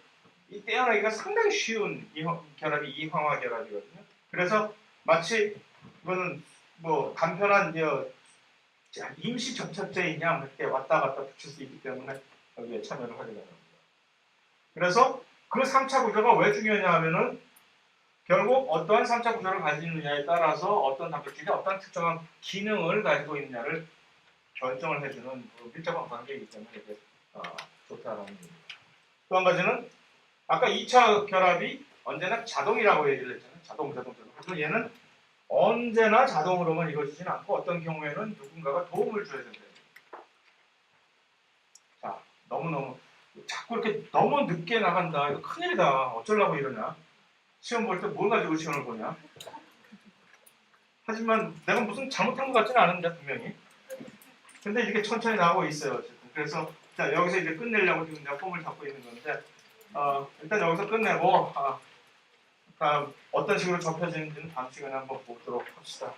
이 떼어내기가 상당히 쉬운 결합이 이황화 결합이거든요. 그래서 마치 이거는 뭐 간편한 임시 접착제인 양 이렇게 왔다 갔다 붙일 수 있기 때문에 여기에 참여를 하게 됩니다. 그래서 그 3차 구조가 왜 중요하냐 하면은 결국 어떠한 3차 구조를 가지느냐에 따라서 어떤 단백질이 어떤 특정한 기능을 가지고 있느냐를 결정을 해주는 밀접한 관계이기 때문에 이게 좋다라는 겁니다. 또 한 가지는 아까 2차 결합이 언제나 자동이라고 얘기를 했잖아요. 자동. 그래서 얘는 언제나 자동으로만 이루어지진 않고 어떤 경우에는 누군가가 도움을 줘야 된다. 자, 자꾸 이렇게 너무 늦게 나간다. 이거 큰일이다. 어쩌려고 이러냐. 시험 볼 때 뭘 가지고 시험을 보냐. 하지만 내가 무슨 잘못한 것 같지는 않은데 분명히. 근데 이렇게 천천히 나오고 있어요. 어쨌든. 그래서 자, 여기서 이제 끝내려고 지금 내가 폼을 잡고 있는 건데 일단 여기서 끝내고 다음 어떤 식으로 접혀지는지는 다음 시간에 한번 보도록 합시다.